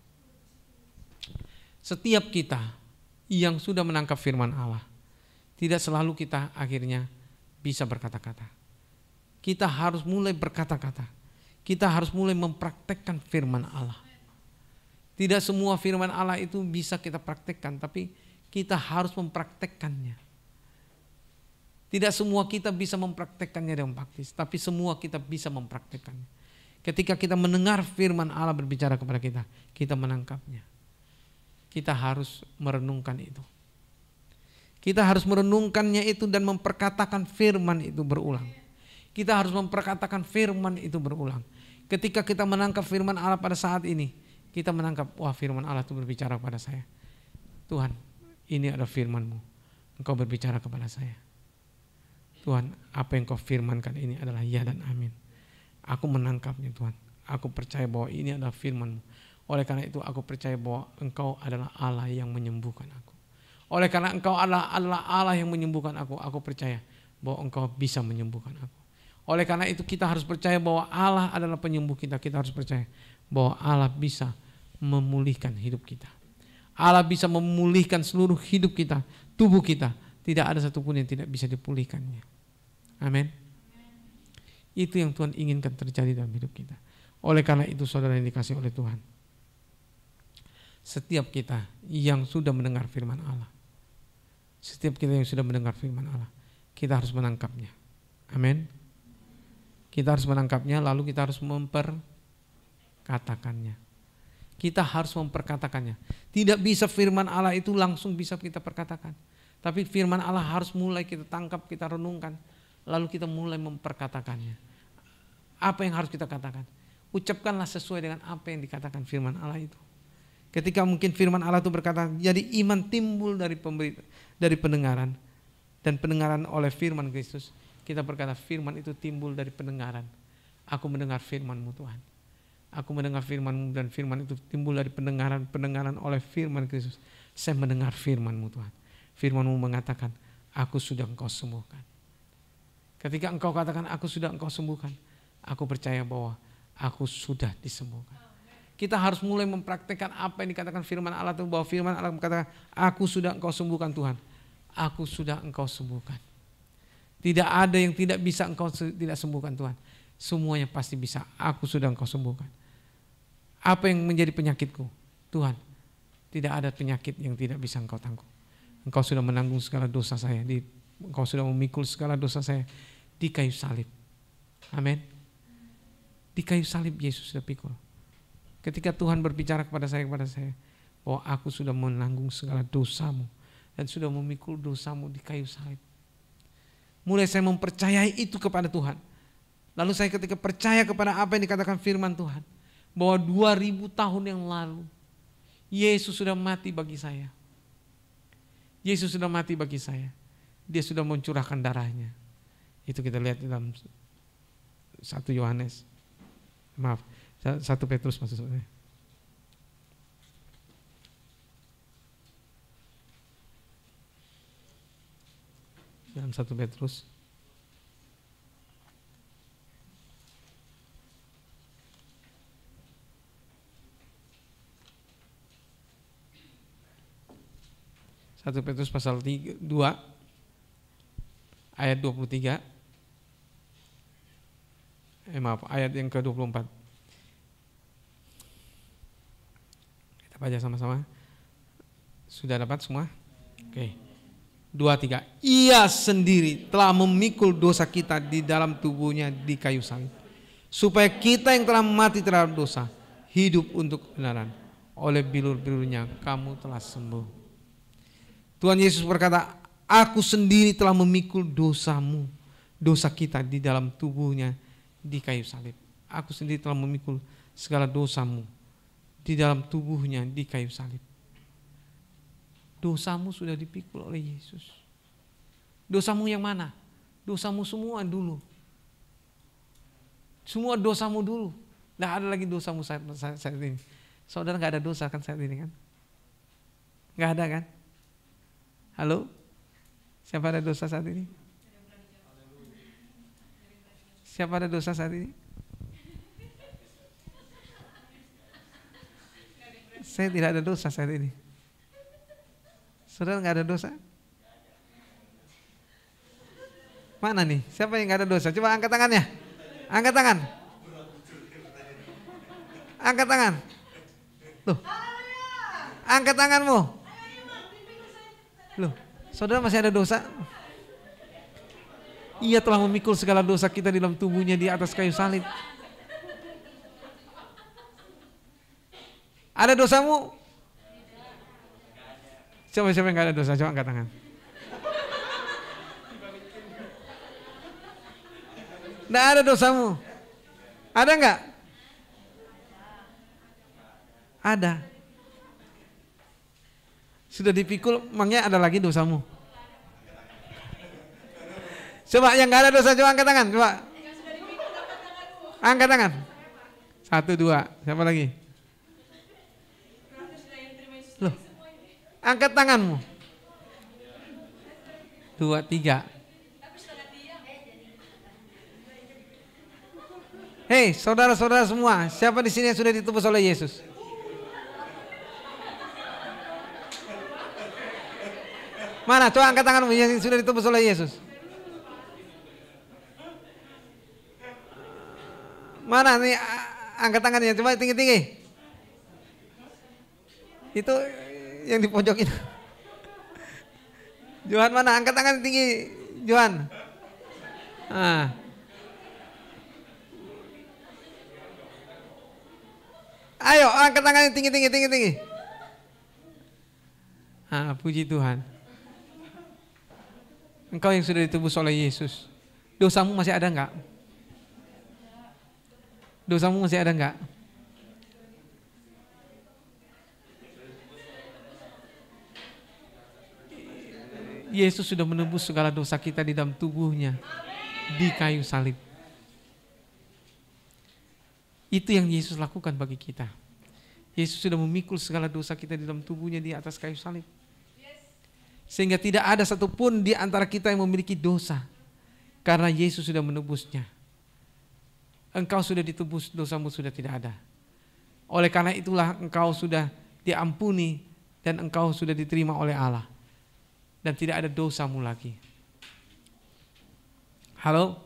Setiap kita yang sudah menangkap firman Allah, tidak selalu kita akhirnya bisa berkata-kata. Kita harus mulai berkata-kata. Kita harus mulai mempraktekkan firman Allah. Tidak semua firman Allah itu bisa kita praktekkan, tapi kita harus mempraktekkannya. Tidak semua kita bisa mempraktekkannya dengan praktis, tapi semua kita bisa mempraktekkannya. Ketika kita mendengar firman Allah berbicara kepada kita, kita menangkapnya. Kita harus merenungkan itu. Kita harus merenungkannya itu dan memperkatakan firman itu berulang. Kita harus memperkatakan firman itu berulang. Ketika kita menangkap firman Allah pada saat ini, kita menangkap, wah firman Allah itu berbicara kepada saya. Tuhan, ini adalah firman-Mu. Engkau berbicara kepada saya. Tuhan, apa yang Kau firmankan ini adalah ya dan amin. Aku menangkapnya Tuhan. Aku percaya bahwa ini adalah firman-Mu. Oleh karena itu aku percaya bahwa Engkau adalah Allah yang menyembuhkan aku. Oleh karena Engkau adalah Allah yang menyembuhkan aku percaya bahwa Engkau bisa menyembuhkan aku. Oleh karena itu kita harus percaya bahwa Allah adalah penyembuh kita. Kita harus percaya bahwa Allah bisa memulihkan hidup kita. Allah bisa memulihkan seluruh hidup kita, tubuh kita. Tidak ada satupun yang tidak bisa dipulihkannya. Amin. Itu yang Tuhan inginkan terjadi dalam hidup kita. Oleh karena itu saudara yang dikasih oleh Tuhan, setiap kita yang sudah mendengar firman Allah, setiap kita yang sudah mendengar firman Allah, kita harus menangkapnya. Amin. Kita harus menangkapnya, lalu kita harus memperkatakannya. Kita harus memperkatakannya. Tidak bisa firman Allah itu langsung bisa kita perkatakan. Tapi firman Allah harus mulai kita tangkap, kita renungkan. Lalu kita mulai memperkatakannya. Apa yang harus kita katakan? Ucapkanlah sesuai dengan apa yang dikatakan firman Allah itu. Ketika mungkin firman Allah itu berkata, jadi iman timbul dari pendengaran. Dan pendengaran oleh firman Kristus. Kita berkata firman itu timbul dari pendengaran. Aku mendengar firman-Mu Tuhan. Aku mendengar firman-Mu dan firman itu timbul dari pendengaran oleh firman Kristus. Saya mendengar firman-Mu Tuhan. Firman-Mu mengatakan, aku sudah Engkau sembuhkan. Ketika Engkau katakan aku sudah Engkau sembuhkan, aku percaya bahwa aku sudah disembuhkan. Kita harus mulai mempraktekkan apa yang dikatakan firman Allah itu, bahwa firman Allah mengatakan, aku sudah Engkau sembuhkan Tuhan. Aku sudah Engkau sembuhkan. Tidak ada yang tidak bisa Engkau tidak sembuhkan Tuhan. Semuanya pasti bisa. Aku sudah Engkau sembuhkan. Apa yang menjadi penyakitku? Tuhan, tidak ada penyakit yang tidak bisa Engkau tanggung. Engkau sudah menanggung segala dosa saya. Engkau sudah memikul segala dosa saya di kayu salib. Amin. Di kayu salib Yesus sudah pikul. Ketika Tuhan berbicara kepada saya bahwa aku sudah menanggung segala dosamu dan sudah memikul dosamu di kayu salib. Mulai saya mempercayai itu kepada Tuhan. Lalu saya ketika percaya kepada apa yang dikatakan firman Tuhan, bahwa 2000 tahun yang lalu Yesus sudah mati bagi saya. Yesus sudah mati bagi saya. Dia sudah mencurahkan darahnya. Itu kita lihat dalam 1 1 Petrus maksud saya. Dalam 1 Petrus. Satu Petrus pasal 2 ayat 23. Ayat yang ke-24. Kita baca sama-sama. Sudah dapat semua? Oke. 2, 3. Ia sendiri telah memikul dosa kita di dalam tubuhnya di kayu salib, supaya kita yang telah mati terhadap dosa hidup untuk kebenaran. Oleh bilur-bilurnya kamu telah sembuh. Tuhan Yesus berkata, aku sendiri telah memikul dosamu, dosa kita di dalam tubuhnya di kayu salib. Aku sendiri telah memikul segala dosamu di dalam tubuhnya di kayu salib. Dosamu sudah dipikul oleh Yesus. Dosamu yang mana? Dosamu semua dulu. Semua dosamu dulu. Tidak ada lagi dosamu saat ini. Saudara gak ada dosa kan saat ini kan? Gak ada kan? Halo? Siapa ada dosa saat ini? Siapa ada dosa saat ini? Saya tidak ada dosa saat ini. Saudara nggak ada dosa? Mana nih? Siapa yang nggak ada dosa? Coba angkat tangannya. Angkat tangan. Angkat tangan. Loh. Angkat tanganmu. Loh, saudara masih ada dosa? Ia telah memikul segala dosa kita di dalam tubuhnya di atas kayu salib. Ada dosamu? Coba siapa yang gak ada dosa? Coba angkat tangan. Nggak ada dosamu. Ada nggak? Ada. Sudah dipikul, emangnya ada lagi dosamu? Coba yang nggak ada dosa, coba angkat tangan, coba. Angkat tangan. 1, 2, siapa lagi? Loh, angkat tanganmu. 2, 3. Hei, saudara-saudara semua, siapa di sini yang sudah ditebus oleh Yesus? Mana? Coba angkat tanganmu yang sudah ditebus oleh Yesus. Mana nih? Angkat tangannya, coba tinggi-tinggi. Itu yang di pojok itu. Johan mana? Angkat tangan tinggi, Johan. Ah. Ayo, angkat tangannya tinggi. Ah, puji Tuhan. Engkau yang sudah ditebus oleh Yesus. Dosamu masih ada enggak? Dosamu masih ada enggak? Yesus sudah menebus segala dosa kita di dalam tubuhnya di kayu salib. Itu yang Yesus lakukan bagi kita. Yesus sudah memikul segala dosa kita di dalam tubuhnya di atas kayu salib. Sehingga tidak ada satupun di antara kita yang memiliki dosa. Karena Yesus sudah menebusnya. Engkau sudah ditebus, dosamu sudah tidak ada. Oleh karena itulah engkau sudah diampuni dan engkau sudah diterima oleh Allah. Dan tidak ada dosamu lagi. Halo?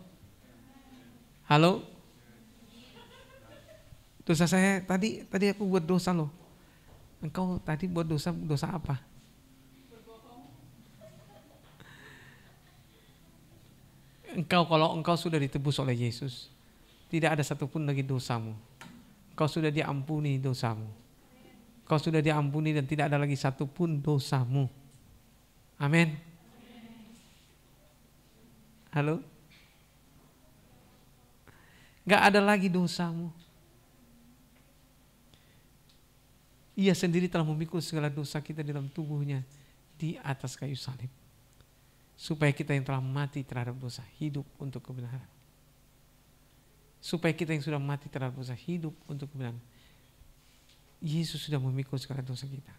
Halo? Dosa saya tadi aku buat dosa loh. Engkau tadi buat dosa apa? Kalau engkau sudah ditebus oleh Yesus, tidak ada satupun lagi dosamu. Engkau sudah diampuni dosamu. Engkau sudah diampuni dan tidak ada lagi satupun dosamu. Amin. Halo? Gak ada lagi dosamu. Ia sendiri telah memikul segala dosa kita dalam tubuhnya di atas kayu salib. Supaya kita yang telah mati terhadap dosa hidup untuk kebenaran. supaya kita yang sudah mati terhadap dosa hidup untuk kebenaran. Yesus sudah memikul segala dosa kita.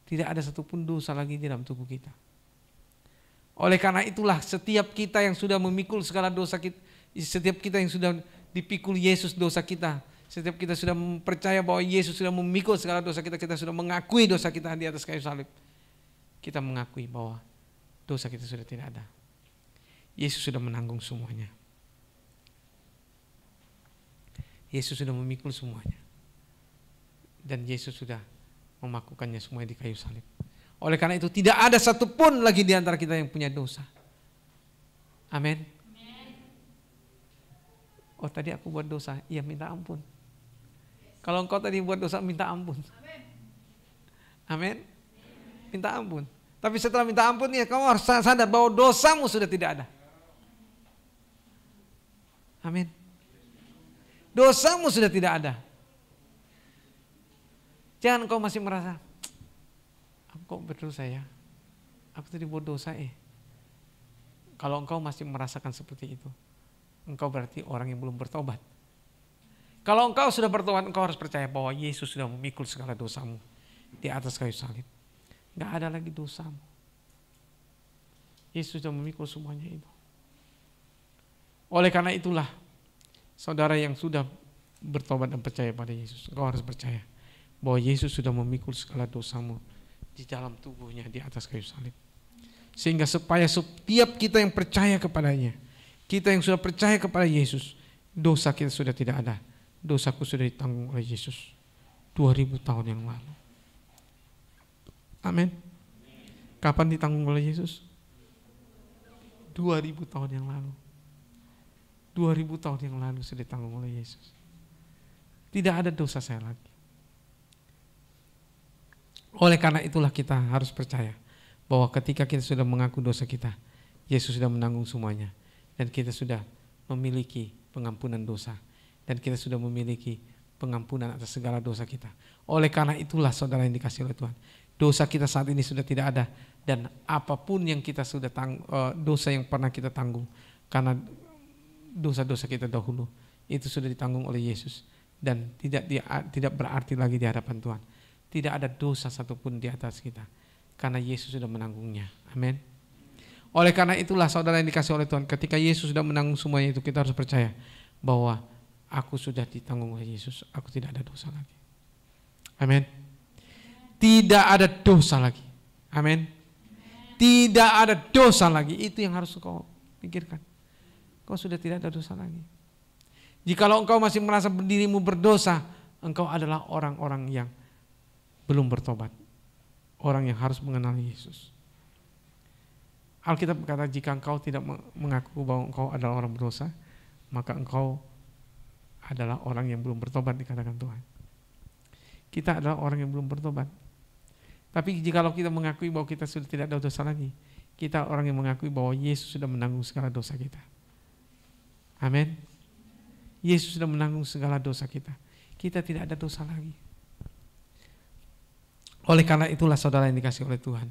Tidak ada satupun dosa lagi di dalam tubuh kita. Oleh karena itulah setiap kita yang sudah memikul segala dosa kita, setiap kita yang sudah dipikul Yesus dosa kita, setiap kita sudah percaya bahwa Yesus sudah memikul segala dosa kita, kita sudah mengakui dosa kita di atas kayu salib. Kita mengakui bahwa dosa kita sudah tidak ada. Yesus sudah menanggung semuanya. Yesus sudah memikul semuanya. Dan Yesus sudah memakukannya semuanya di kayu salib. Oleh karena itu tidak ada satupun lagi di antara kita yang punya dosa. Amin. Oh tadi aku buat dosa, iya minta ampun. Kalau engkau tadi buat dosa minta ampun. Amin. Minta ampun. Tapi setelah minta ampun ya kamu harus sadar bahwa dosamu sudah tidak ada. Amin. Dosamu sudah tidak ada. Jangan kau masih merasa, aku kok berdosa ya, aku tadi buat dosa Kalau engkau masih merasakan seperti itu, engkau berarti orang yang belum bertobat. Kalau engkau sudah bertobat, engkau harus percaya bahwa Yesus sudah memikul segala dosamu di atas kayu salib. Gak ada lagi dosamu. Yesus sudah memikul semuanya itu. Oleh karena itulah, saudara yang sudah bertobat dan percaya pada Yesus, engkau harus percaya bahwa Yesus sudah memikul segala dosamu di dalam tubuhnya di atas kayu salib. Sehingga supaya setiap kita yang percaya kepadanya, kita yang sudah percaya kepada Yesus, dosa kita sudah tidak ada. Dosaku sudah ditanggung oleh Yesus 2000 tahun yang lalu. Amin. Kapan ditanggung oleh Yesus? 2000 tahun yang lalu. 2000 tahun yang lalu sudah ditanggung oleh Yesus. Tidak ada dosa saya lagi. Oleh karena itulah kita harus percaya bahwa ketika kita sudah mengaku dosa kita, Yesus sudah menanggung semuanya. Dan kita sudah memiliki pengampunan dosa. Dan kita sudah memiliki pengampunan atas segala dosa kita. Oleh karena itulah saudara yang dikasihi oleh Tuhan, dosa kita saat ini sudah tidak ada. Dan apapun yang kita sudah dosa yang pernah kita tanggung, karena dosa-dosa kita dahulu, itu sudah ditanggung oleh Yesus. Dan tidak berarti lagi di hadapan Tuhan. Tidak ada dosa satupun di atas kita. Karena Yesus sudah menanggungnya. Amin. Oleh karena itulah saudara yang dikasih oleh Tuhan, ketika Yesus sudah menanggung semuanya itu, kita harus percaya bahwa aku sudah ditanggung oleh Yesus. Aku tidak ada dosa lagi. Amin. Tidak ada dosa lagi. Amin. Tidak ada dosa lagi. Itu yang harus kau pikirkan. Kau sudah tidak ada dosa lagi. Jikalau engkau masih merasa dirimu berdosa, engkau adalah orang-orang yang belum bertobat. Orang yang harus mengenal Yesus. Alkitab berkata jika engkau tidak mengaku bahwa engkau adalah orang berdosa, maka engkau adalah orang yang belum bertobat dikatakan Tuhan. Kita adalah orang yang belum bertobat. Tapi jikalau kita mengakui bahwa kita sudah tidak ada dosa lagi, kita orang yang mengakui bahwa Yesus sudah menanggung segala dosa kita. Amin. Yesus sudah menanggung segala dosa kita. Kita tidak ada dosa lagi. Oleh karena itulah saudara yang dikasih oleh Tuhan,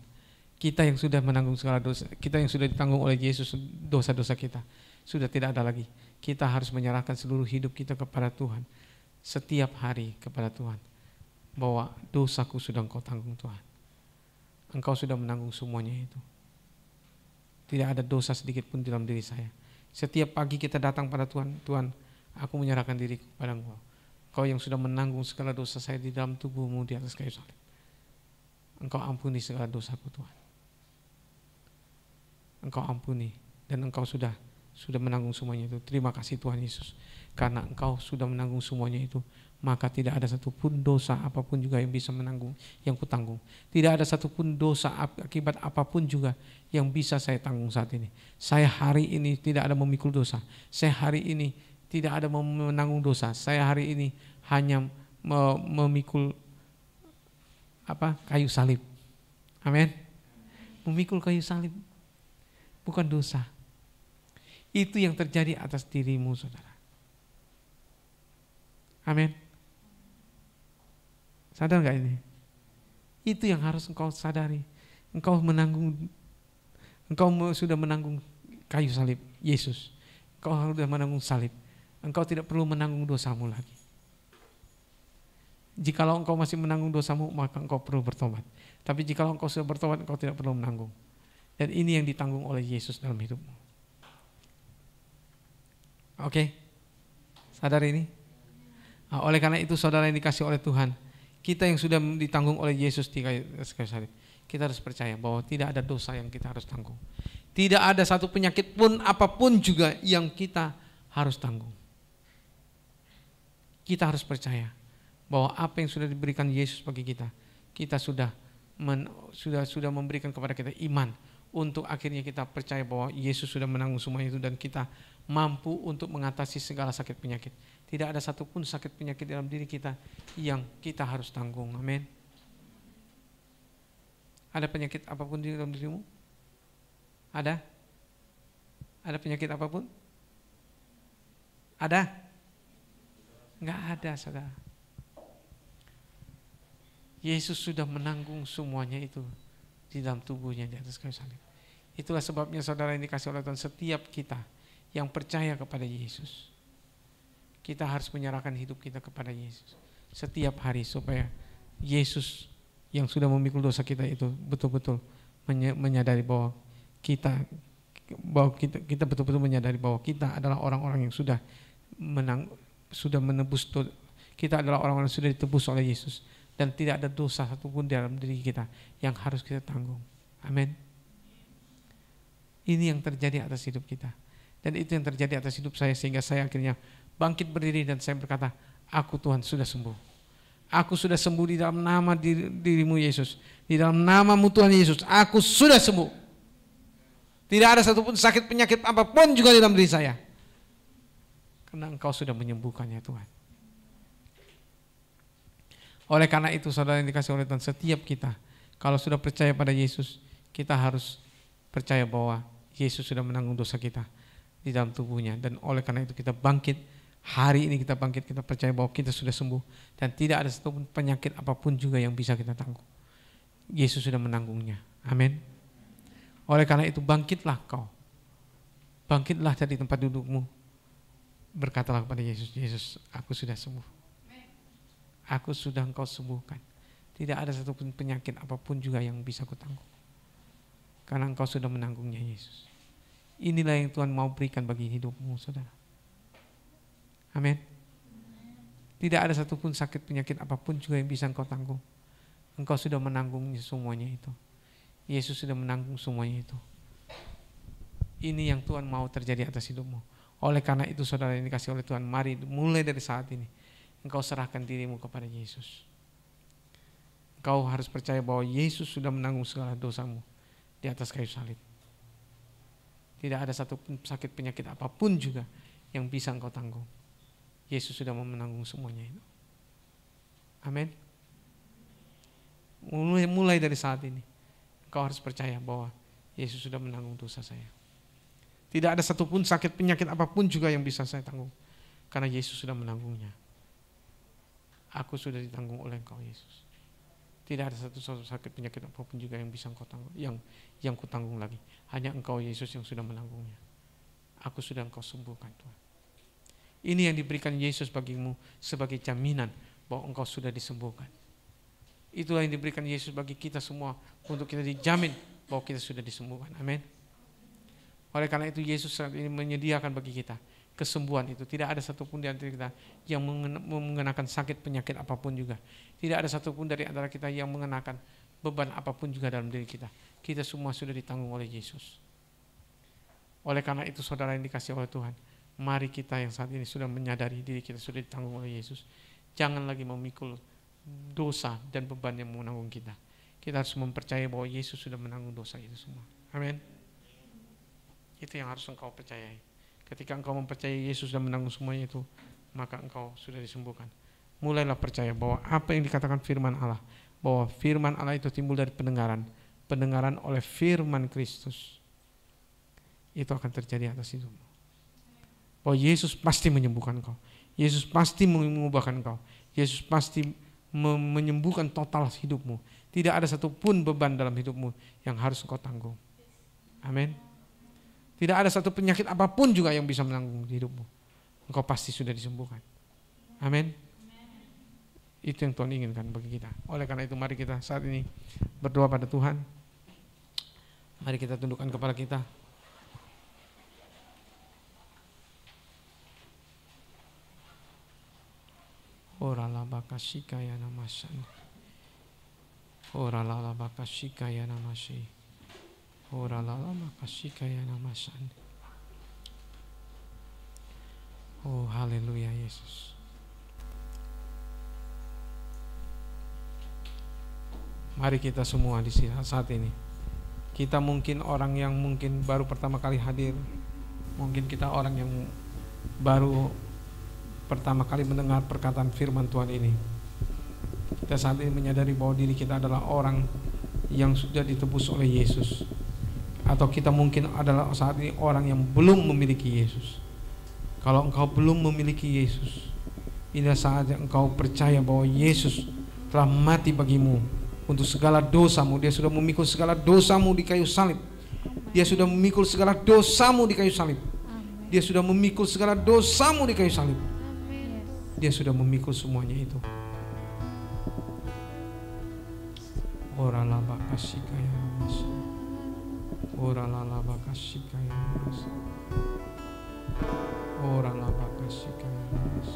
kita yang sudah menanggung segala dosa, kita yang sudah ditanggung oleh Yesus dosa-dosa kita, sudah tidak ada lagi. Kita harus menyerahkan seluruh hidup kita kepada Tuhan, setiap hari kepada Tuhan, bahwa dosaku sudah Engkau tanggung Tuhan. Engkau sudah menanggung semuanya itu. Tidak ada dosa sedikit pun dalam diri saya. Setiap pagi kita datang pada Tuhan, Tuhan, aku menyerahkan diri kepada Engkau. Engkau yang sudah menanggung segala dosa saya di dalam tubuh-Mu di atas kayu salib. Engkau ampuni segala dosaku Tuhan. Engkau ampuni dan Engkau sudah menanggung semuanya itu. Terima kasih Tuhan Yesus. Karena Engkau sudah menanggung semuanya itu, maka tidak ada satupun dosa apapun juga yang bisa menanggung, yang kutanggung. Tidak ada satupun dosa akibat apapun juga yang bisa saya tanggung saat ini. Saya hari ini tidak ada memikul dosa. Saya hari ini tidak ada menanggung dosa. Saya hari ini hanya memikul kayu salib. Amin. Memikul kayu salib bukan dosa. Itu yang terjadi atas dirimu saudara. Amin. Sadar gak ini? Itu yang harus engkau sadari. Engkau sudah menanggung kayu salib Yesus. Engkau sudah menanggung salib. Engkau tidak perlu menanggung dosamu lagi. Jikalau engkau masih menanggung dosamu, maka engkau perlu bertobat. Tapi jikalau engkau sudah bertobat, engkau tidak perlu menanggung. Dan ini yang ditanggung oleh Yesus dalam hidupmu. Oke? Sadar ini? Nah, oleh karena itu saudara yang dikasih oleh Tuhan, kita yang sudah ditanggung oleh Yesus di kayu salib, kita harus percaya bahwa tidak ada dosa yang kita harus tanggung. Tidak ada satu penyakit pun apapun juga yang kita harus tanggung. Kita harus percaya bahwa apa yang sudah diberikan Yesus bagi kita, kita sudah memberikan kepada kita iman untuk akhirnya kita percaya bahwa Yesus sudah menanggung semua itu dan kita mampu untuk mengatasi segala sakit penyakit. Tidak ada satupun sakit penyakit dalam diri kita yang kita harus tanggung. Amin. Ada penyakit apapun di dalam dirimu? Ada? Ada penyakit apapun? Ada? Enggak ada, saudara. Yesus sudah menanggung semuanya itu di dalam tubuhnya di atas kayu salib. Itulah sebabnya saudara yang dikasih oleh Tuhan, setiap kita yang percaya kepada Yesus, kita harus menyerahkan hidup kita kepada Yesus setiap hari supaya Yesus yang sudah memikul dosa kita itu betul-betul menyadari bahwa kita betul-betul menyadari bahwa kita adalah orang-orang yang sudah menebus, kita adalah orang-orang yang sudah ditebus oleh Yesus dan tidak ada dosa satupun dalam diri kita yang harus kita tanggung. Amin. Ini yang terjadi atas hidup kita. Dan itu yang terjadi atas hidup saya sehingga saya akhirnya bangkit berdiri dan saya berkata, aku Tuhan sudah sembuh. Aku sudah sembuh di dalam nama dirimu Yesus. Di dalam namamu Tuhan Yesus, aku sudah sembuh. Tidak ada satupun sakit penyakit apapun juga di dalam diri saya. Karena Engkau sudah menyembuhkannya Tuhan. Oleh karena itu saudara yang dikasih oleh Tuhan, setiap kita kalau sudah percaya pada Yesus, kita harus percaya bahwa Yesus sudah menanggung dosa kita di dalam tubuhnya. Dan oleh karena itu kita bangkit, hari ini kita bangkit, kita percaya bahwa kita sudah sembuh. Dan tidak ada satupun penyakit apapun juga yang bisa kita tanggung. Yesus sudah menanggungnya. Amin. Oleh karena itu bangkitlah kau. Bangkitlah dari tempat dudukmu. Berkatalah kepada Yesus, Yesus aku sudah sembuh. Aku sudah Engkau sembuhkan. Tidak ada satupun penyakit apapun juga yang bisa ku tanggung. Karena Engkau sudah menanggungnya Yesus. Inilah yang Tuhan mau berikan bagi hidupmu saudara. Amin. Tidak ada satupun sakit penyakit apapun juga yang bisa Engkau tanggung. Engkau sudah menanggungnya semuanya itu. Yesus sudah menanggung semuanya itu. Ini yang Tuhan mau terjadi atas hidupmu. Oleh karena itu saudara yang dikasih oleh Tuhan, mari mulai dari saat ini engkau serahkan dirimu kepada Yesus. Engkau harus percaya bahwa Yesus sudah menanggung segala dosamu di atas kayu salib. Tidak ada satupun sakit penyakit apapun juga yang bisa engkau tanggung. Yesus sudah menanggung semuanya itu. Amin. Mulai dari saat ini engkau harus percaya bahwa Yesus sudah menanggung dosa saya. Tidak ada satupun sakit penyakit apapun juga yang bisa saya tanggung. Karena Yesus sudah menanggungnya. Aku sudah ditanggung oleh Engkau Yesus. Tidak ada satu sakit penyakit apapun juga yang bisa Engkau tanggung, yang ku tanggung lagi. Hanya Engkau Yesus yang sudah menanggungnya. Aku sudah Engkau sembuhkan Tuhan. Ini yang diberikan Yesus bagimu sebagai jaminan bahwa engkau sudah disembuhkan. Itulah yang diberikan Yesus bagi kita semua untuk kita dijamin bahwa kita sudah disembuhkan. Amin. Oleh karena itu Yesus saat ini menyediakan bagi kita kesembuhan itu. Tidak ada satupun di antara kita yang mengenakan sakit penyakit apapun juga. Tidak ada satupun dari antara kita yang mengenakan beban apapun juga dalam diri kita. Kita semua sudah ditanggung oleh Yesus. Oleh karena itu saudara yang dikasih oleh Tuhan, mari kita yang saat ini sudah menyadari diri kita sudah ditanggung oleh Yesus, jangan lagi memikul dosa dan beban yang menanggung kita. Kita harus mempercayai bahwa Yesus sudah menanggung dosa itu semua. Amin. Itu yang harus engkau percayai. Ketika engkau mempercayai Yesus sudah menanggung semuanya itu, maka engkau sudah disembuhkan. Mulailah percaya bahwa apa yang dikatakan firman Allah, bahwa firman Allah itu timbul dari pendengaran oleh firman Kristus. Itu akan terjadi atas hidupmu. Bahwa Yesus pasti menyembuhkan engkau. Yesus pasti mengubahkan engkau. Yesus pasti menyembuhkan total hidupmu. Tidak ada satupun beban dalam hidupmu yang harus engkau tanggung. Amin. Tidak ada satu penyakit apapun juga yang bisa menanggung hidupmu. engkau pasti sudah disembuhkan. Amin. Itu yang Tuhan inginkan bagi kita. Oleh karena itu mari kita saat ini berdoa pada Tuhan. Mari kita tundukkan kepala kita. Ora la bakasika ya namasan. Ora la bakasika ya namasi. Ora la bakasika ya namasan. Oh haleluya Yesus. Mari kita semua di saat ini. Kita mungkin orang yang mungkin baru pertama kali hadir. Mungkin kita orang yang baru pertama kali mendengar perkataan firman Tuhan ini. Kita saat ini menyadari bahwa diri kita adalah orang yang sudah ditebus oleh Yesus. Atau kita mungkin adalah saat ini orang yang belum memiliki Yesus. Kalau engkau belum memiliki Yesus, ini saatnya engkau percaya bahwa Yesus telah mati bagimu untuk segala dosamu. Dia sudah memikul segala dosamu di kayu salib. Dia sudah memikul segala dosamu di kayu salib. Dia sudah memikul segala dosamu di kayu salib. Dia sudah memikul semuanya itu. Ora la bakasika ya mas. Ora la bakasika ya mas. Ora la bakasika ya mas.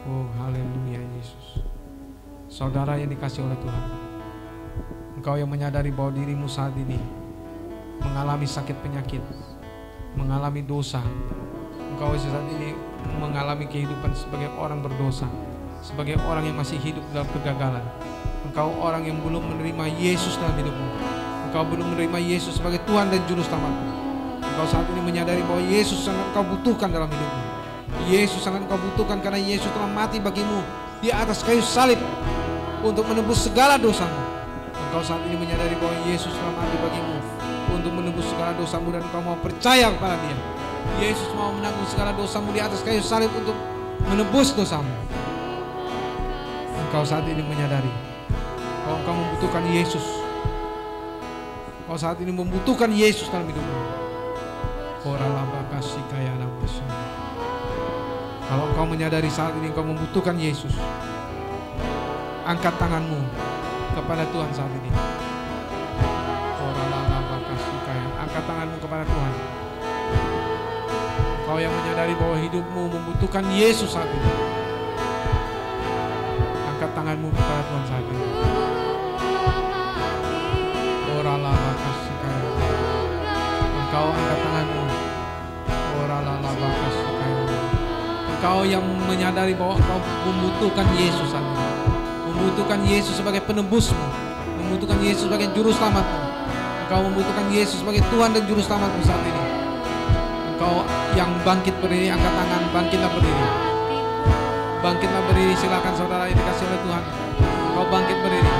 Oh haleluya Yesus. Saudara yang dikasih oleh Tuhan, engkau yang menyadari bahwa dirimu saat ini mengalami sakit penyakit, mengalami dosa. Engkau saat ini mengalami kehidupan sebagai orang berdosa, sebagai orang yang masih hidup dalam kegagalan. Engkau orang yang belum menerima Yesus dalam hidupmu. Engkau belum menerima Yesus sebagai Tuhan dan Juru Selamatmu. Engkau saat ini menyadari bahwa Yesus sangat engkau butuhkan dalam hidupmu. Yesus sangat engkau butuhkan karena Yesus telah mati bagimu di atas kayu salib untuk menebus segala dosamu. Engkau saat ini menyadari bahwa Yesus telah mati bagimu untuk menebus segala dosamu dan engkau mau percaya kepada Dia. Yesus mau menanggung segala dosamu di atas kayu salib untuk menebus dosamu. Engkau saat ini menyadari bahwa engkau membutuhkan Yesus. Engkau saat ini membutuhkan Yesus dalam hidupmu. Kalau engkau menyadari saat ini engkau membutuhkan Yesus, angkat tanganmu kepada Tuhan saat ini. Angkat tanganmu kepada Tuhan. Kau yang menyadari bahwa hidupmu membutuhkan Yesus saat ini, angkat tanganmu kepada Tuhan saat ini. Engkau angkat tanganmu. Engkau yang menyadari bahwa engkau membutuhkan Yesus saat ini, membutuhkan Yesus sebagai penebusmu, membutuhkan Yesus sebagai juru selamatmu. Engkau membutuhkan Yesus sebagai Tuhan dan juru selamatmu saat ini. Engkau yang bangkit berdiri, angkat tangan, bangkitlah berdiri. Bangkitlah berdiri, silakan saudara yang dikasih oleh Tuhan. Engkau bangkit berdiri.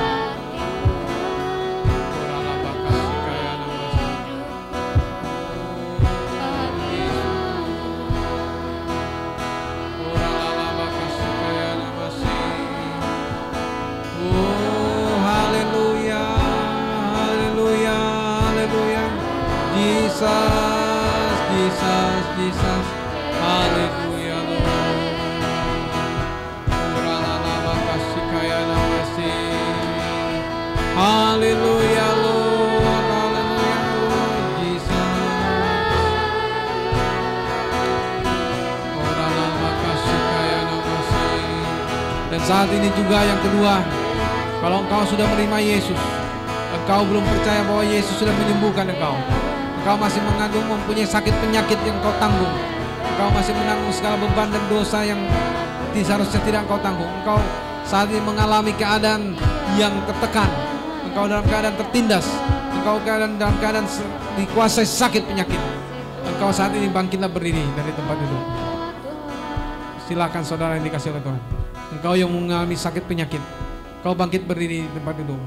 Jesus, haleluya Lord. Haleluya Lord, haleluya Lord, Jesus. Dan saat ini juga yang kedua, kalau engkau sudah menerima Yesus, engkau belum percaya bahwa Yesus sudah menyembuhkan engkau. Engkau masih mengandung mempunyai sakit penyakit yang kau tanggung. Engkau masih menanggung segala beban dan dosa yang seharusnya tidak engkau tanggung. Engkau saat ini mengalami keadaan yang tertekan. Engkau dalam keadaan tertindas. Engkau dalam keadaan dikuasai sakit penyakit. Engkau saat ini bangkitlah berdiri dari tempat duduk. Silakan saudara yang dikasih oleh Tuhan. Engkau yang mengalami sakit penyakit, kau bangkit berdiri di tempat duduk.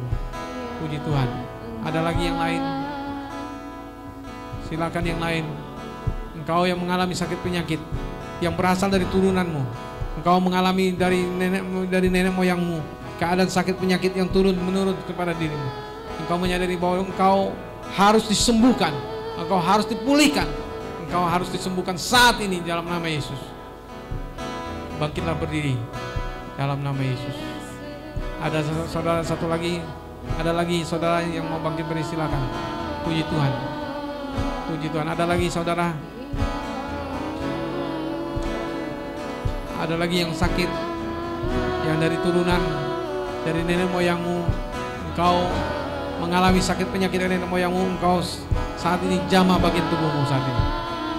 Puji Tuhan. Ada lagi yang lain? Silakan yang lain. Engkau yang mengalami sakit penyakit yang berasal dari turunanmu, engkau mengalami dari nenek moyangmu keadaan sakit penyakit yang turun menurun kepada dirimu. Engkau menyadari bahwa engkau harus disembuhkan, engkau harus dipulihkan, engkau harus disembuhkan saat ini dalam nama Yesus. Bangkitlah berdiri dalam nama Yesus. Ada saudara satu lagi, ada lagi saudara yang mau bangkit berdiri, silakan. Puji Tuhan. Puji Tuhan. Ada lagi saudara. Ada lagi yang sakit, yang dari turunan, dari nenek moyangmu, engkau mengalami sakit penyakit dari nenek moyangmu, engkau saat ini jamah bagian tubuhmu saat ini.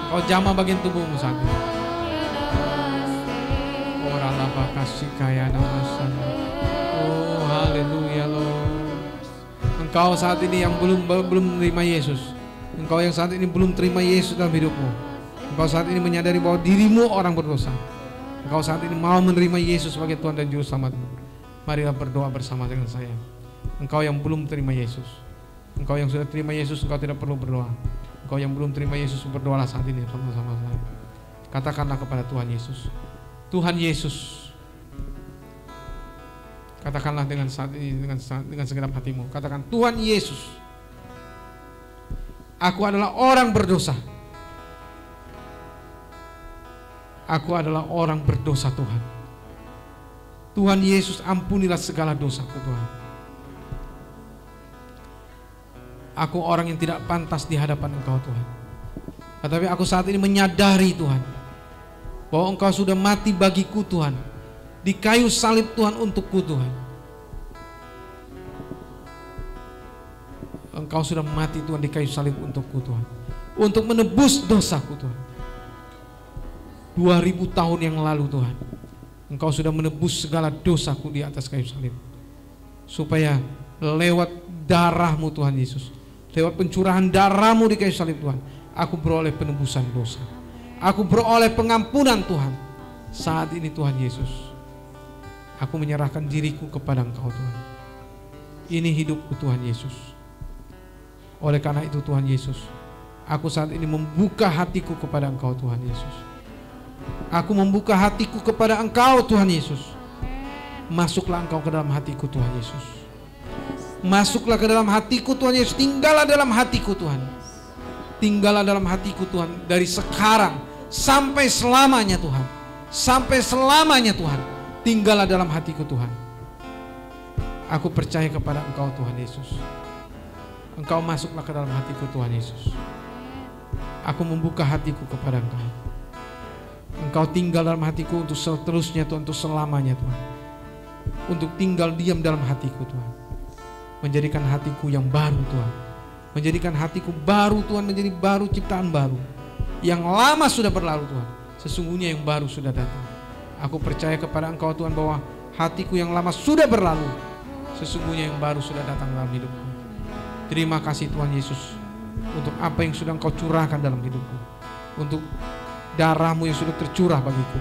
Engkau jamah bagian tubuhmu saat ini. Orang lapa kasih kaya nama sana. Oh haleluya Lord. Engkau saat ini yang belum menerima Yesus, engkau yang saat ini belum terima Yesus dalam hidupmu, engkau saat ini menyadari bahwa dirimu orang berdosa, engkau saat ini mau menerima Yesus sebagai Tuhan dan Juru Selamatmu. Marilah berdoa bersama dengan saya. Engkau yang belum terima Yesus, engkau yang sudah terima Yesus, engkau tidak perlu berdoa. Engkau yang belum terima Yesus, berdoalah saat ini sama-sama saya. Katakanlah kepada Tuhan Yesus, Tuhan Yesus. Katakanlah dengan saat ini, dengan segenap hatimu. Katakan, Tuhan Yesus, aku adalah orang berdosa. Aku adalah orang berdosa Tuhan. Tuhan Yesus, ampunilah segala dosaku Tuhan. Aku orang yang tidak pantas di hadapan Engkau Tuhan. Tetapi aku saat ini menyadari Tuhan, bahwa Engkau sudah mati bagiku Tuhan, di kayu salib Tuhan untukku Tuhan. Engkau sudah mati Tuhan di kayu salib untukku Tuhan, untuk menebus dosaku Tuhan. 2000 tahun yang lalu Tuhan, Engkau sudah menebus segala dosaku di atas kayu salib, supaya lewat darah-Mu Tuhan Yesus, lewat pencurahan darah-Mu di kayu salib Tuhan, aku beroleh penebusan dosa, aku beroleh pengampunan Tuhan. Saat ini Tuhan Yesus, aku menyerahkan diriku kepada Engkau Tuhan. Ini hidupku Tuhan Yesus. Oleh karena itu Tuhan Yesus, aku saat ini membuka hatiku kepada Engkau Tuhan Yesus. Aku membuka hatiku kepada Engkau Tuhan Yesus. Masuklah Engkau ke dalam hatiku Tuhan Yesus. Masuklah ke dalam hatiku Tuhan Yesus. Tinggallah dalam hatiku Tuhan. Tinggallah dalam hatiku Tuhan, dari sekarang sampai selamanya Tuhan. Sampai selamanya Tuhan. Tinggallah dalam hatiku Tuhan. Aku percaya kepada Engkau Tuhan Yesus. Engkau masuklah ke dalam hatiku Tuhan Yesus. Aku membuka hatiku kepada Engkau. Engkau tinggal dalam hatiku untuk seterusnya Tuhan, untuk selamanya Tuhan. Untuk tinggal diam dalam hatiku Tuhan. Menjadikan hatiku yang baru Tuhan. Menjadikan hatiku baru Tuhan, menjadi baru, ciptaan baru. Yang lama sudah berlalu Tuhan, sesungguhnya yang baru sudah datang. Aku percaya kepada Engkau Tuhan, bahwa hatiku yang lama sudah berlalu, sesungguhnya yang baru sudah datang dalam hidupku. Terima kasih Tuhan Yesus, untuk apa yang sudah Engkau curahkan dalam hidupku, untuk darah-Mu yang sudah tercurah bagiku.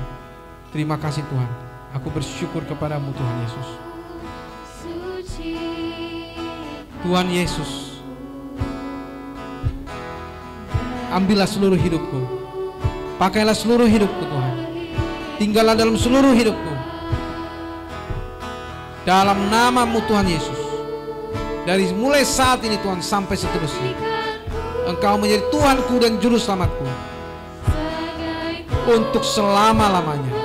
Terima kasih Tuhan. Aku bersyukur kepadamu Tuhan Yesus. Tuhan Yesus, ambillah seluruh hidupku, pakailah seluruh hidupku Tuhan. Tinggallah dalam seluruh hidupku. Dalam nama-Mu Tuhan Yesus. Dari mulai saat ini Tuhan sampai seterusnya, Engkau menjadi Tuhanku dan Juru Selamatku untuk selama-lamanya.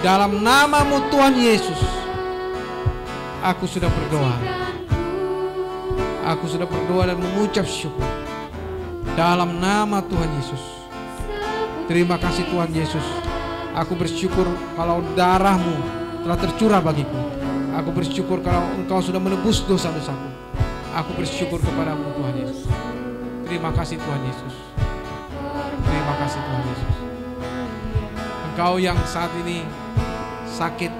Dalam nama-Mu Tuhan Yesus, aku sudah berdoa. Aku sudah berdoa dan mengucap syukur. Dalam nama Tuhan Yesus. Terima kasih Tuhan Yesus. Aku bersyukur kalau darah-Mu telah tercurah bagiku. Aku bersyukur kalau Engkau sudah menebus dosa-dosaku. Aku bersyukur kepadamu Tuhan Yesus. Terima kasih Tuhan Yesus. Terima kasih Tuhan Yesus. Engkau yang saat ini sakit,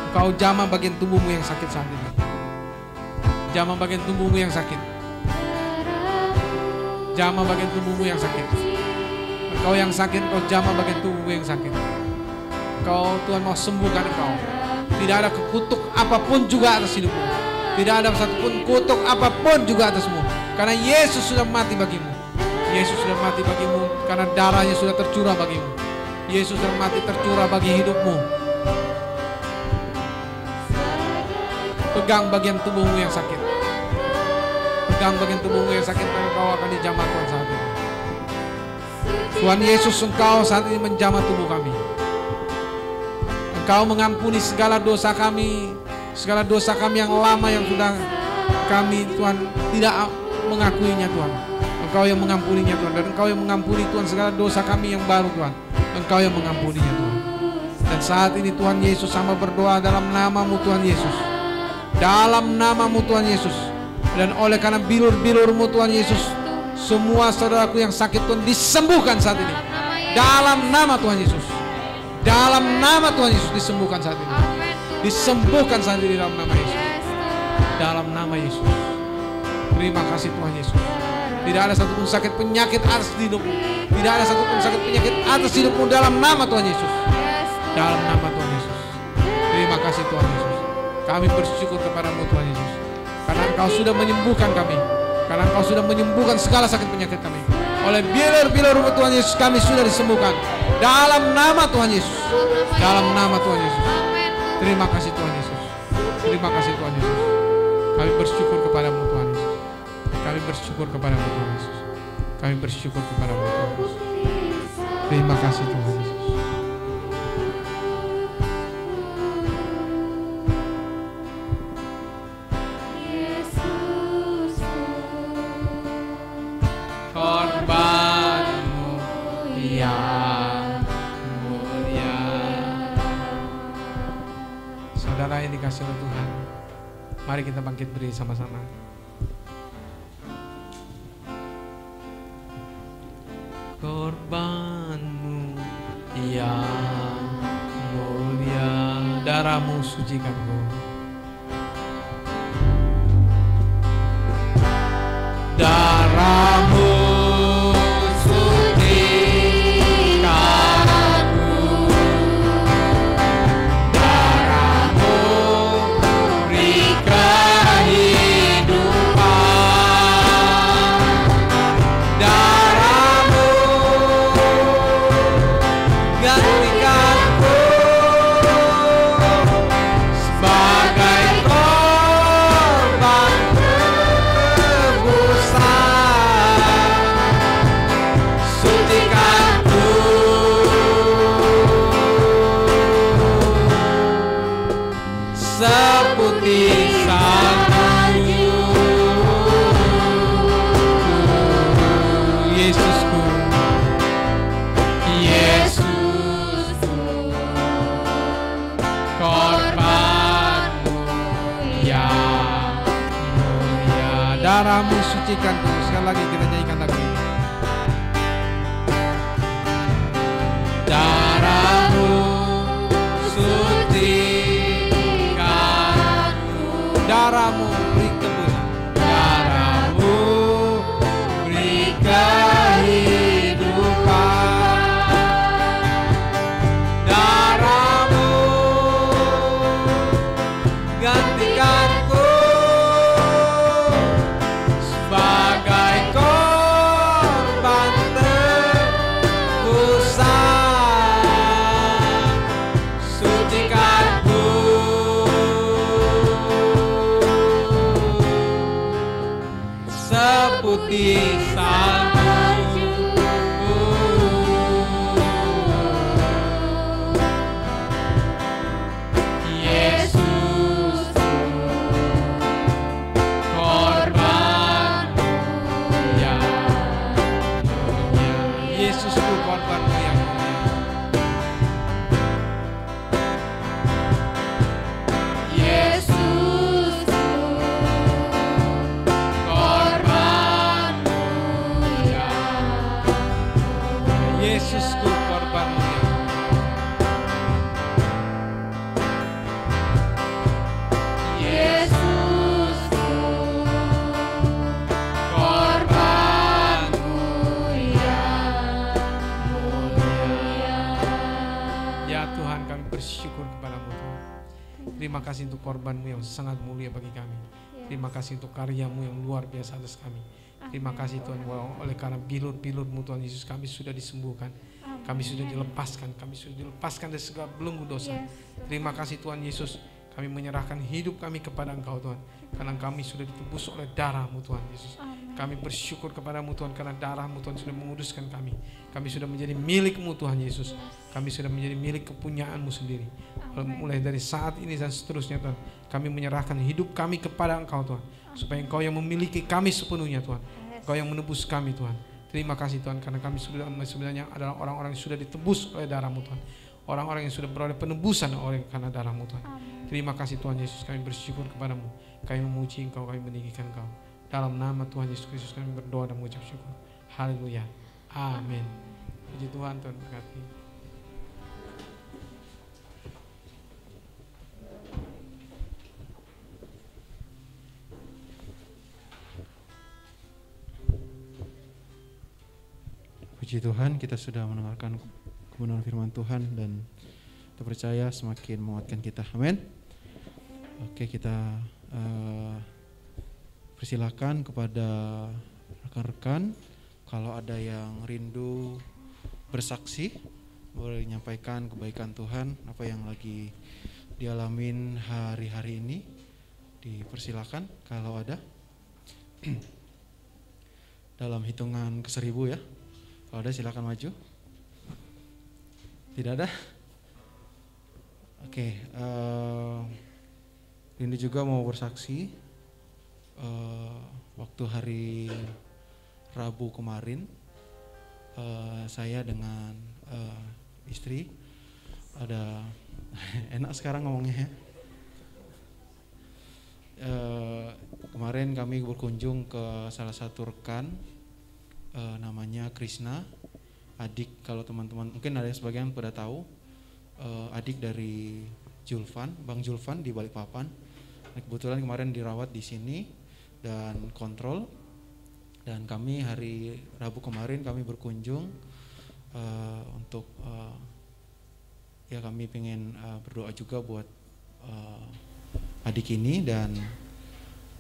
Engkau jamah bagian tubuhmu yang sakit saat ini. Jamah bagian tubuhmu yang sakit. Jamah bagian tubuhmu yang sakit. Engkau yang sakit, Engkau jamah bagian tubuhmu yang sakit. Engkau, Tuhan mau sembuhkan engkau. Tidak ada kutuk apapun juga atas hidupmu. Tidak ada satupun kutuk apapun juga atasmu. Karena Yesus sudah mati bagimu. Yesus sudah mati bagimu karena darahnya sudah tercurah bagimu. Yesus sudah mati tercurah bagi hidupmu. Pegang bagian tubuhmu yang sakit. Pegang bagian tubuhmu yang sakit, karena kau akan dijamah Tuhan saat ini. Tuhan Yesus, Engkau saat ini menjamah tubuh kami. Engkau mengampuni segala dosa kami yang lama yang sudah kami Tuhan tidak mengakuinya Tuhan. Engkau yang mengampuninya Tuhan, dan Engkau yang mengampuni Tuhan segala dosa kami yang baru Tuhan. Engkau yang mengampuninya Tuhan. Dan saat ini Tuhan Yesus, sama berdoa dalam nama-Mu Tuhan Yesus, dalam nama-Mu Tuhan Yesus, dan oleh karena bilur-bilur-Mu Tuhan Yesus, semua saudaraku yang sakit Tuhan disembuhkan saat ini dalam nama Tuhan Yesus. Dalam nama Tuhan Yesus disembuhkan saat ini. Disembuhkan saat ini dalam nama Yesus. Dalam nama Yesus. Terima kasih Tuhan Yesus. Tidak ada satupun sakit penyakit atas hidupmu. Tidak ada satupun sakit penyakit atas hidupmu dalam nama Tuhan Yesus. Dalam nama Tuhan Yesus. Terima kasih Tuhan Yesus. Kami bersyukur kepadamu Tuhan Yesus, karena Engkau sudah menyembuhkan kami. Karena Engkau sudah menyembuhkan segala sakit penyakit kami. Oleh bilur-bilur Tuhan Yesus kami sudah disembuhkan. Dalam nama Tuhan Yesus. Dalam nama Tuhan Yesus. Terima kasih Tuhan Yesus. Terima kasih Tuhan Yesus. Kami bersyukur kepadamu Tuhan Yesus. Kami bersyukur kepadamu Tuhan Yesus. Kami bersyukur kepadamu Tuhan Yesus. Terima kasih Tuhan Yesus. Korbanmu yang mulia. Saudara yang dikasihi oleh Tuhan, mari kita bangkit berdiri sama-sama. Korbanmu yang mulia, darahmu sucikanku. Darahmu sucikanku, darahmu beri kehidupan, darahmu gantikanku sebagai korban sucikanku, seputih salju, Yesusku, Yesusku, korbanmu yang mulia, darahmu sucikanku. Sekali lagi kita nyanyikan lagu ini. Darahmu sucikanku, darahmu beri kebenaran, darahmu beri kehidupan, darahmu gantikanku sebagai korban tebusan, sucikanku, seputih salju, Yesus, korbanmu yang mulia, Yesusku, korbanmu yang mulia, Yesusku, korbanmu yang mulia, Yesusku, korbanmu yang mulia, Yesusku, korbanmu yang mulia. Ya Tuhan, kami bersyukur kepadamu Tuhan. Terima kasih untuk korbanmu yang sangat mulia bagi kami. Terima kasih untuk karyamu yang luar biasa atas kami. Terima kasih Tuhan, bahwa oleh karena bilur-bilur-Mu Tuhan Yesus kami sudah disembuhkan. Kami sudah dilepaskan, kami sudah dilepaskan dari segala belenggu dosa. Terima kasih Tuhan Yesus, kami menyerahkan hidup kami kepada Engkau Tuhan, karena kami sudah ditebus oleh darah-Mu Tuhan Yesus. Kami bersyukur kepadamu Tuhan, karena darah-Mu Tuhan sudah menguduskan kami. Kami sudah menjadi milik-Mu Tuhan Yesus. Kami sudah menjadi milik kepunyaan-Mu sendiri. Mulai dari saat ini dan seterusnya Tuhan, kami menyerahkan hidup kami kepada Engkau Tuhan, supaya Engkau yang memiliki kami sepenuhnya Tuhan, Engkau yang menebus kami Tuhan. Terima kasih Tuhan, karena kami sebenarnya adalah orang-orang yang sudah ditebus oleh darah-Mu Tuhan, orang-orang yang sudah beroleh penebusan oleh karena darah-Mu Tuhan. Terima kasih Tuhan Yesus, kami bersyukur kepada-Mu, kami memuji Engkau, kami meninggikan Engkau. Dalam nama Tuhan Yesus Kristus kami berdoa dan mengucap syukur. Haleluya, amin. Puji Tuhan, Tuhan berkati. Puji Tuhan, kita sudah mendengarkan kebenaran firman Tuhan dan kita percaya semakin menguatkan kita. Amin. Oke, kita persilakan kepada rekan-rekan kalau ada yang rindu bersaksi, boleh menyampaikan kebaikan Tuhan, apa yang lagi dialamin hari-hari ini. Dipersilakan kalau ada. Dalam hitungan ke-1000 ya. Kalau ada silakan maju. Tidak ada? Oke, rindu juga mau bersaksi. Waktu hari Rabu kemarin, saya dengan istri ada enak sekarang ngomongnya ya. Kemarin kami berkunjung ke salah satu rekan, namanya Krishna, adik, kalau teman-teman mungkin ada sebagian pada tahu, adik dari Julvan, Bang Julvan di Balikpapan. Kebetulan kemarin dirawat di sini dan kontrol, dan kami hari Rabu kemarin kami berkunjung untuk ya kami pengen berdoa juga buat adik ini, dan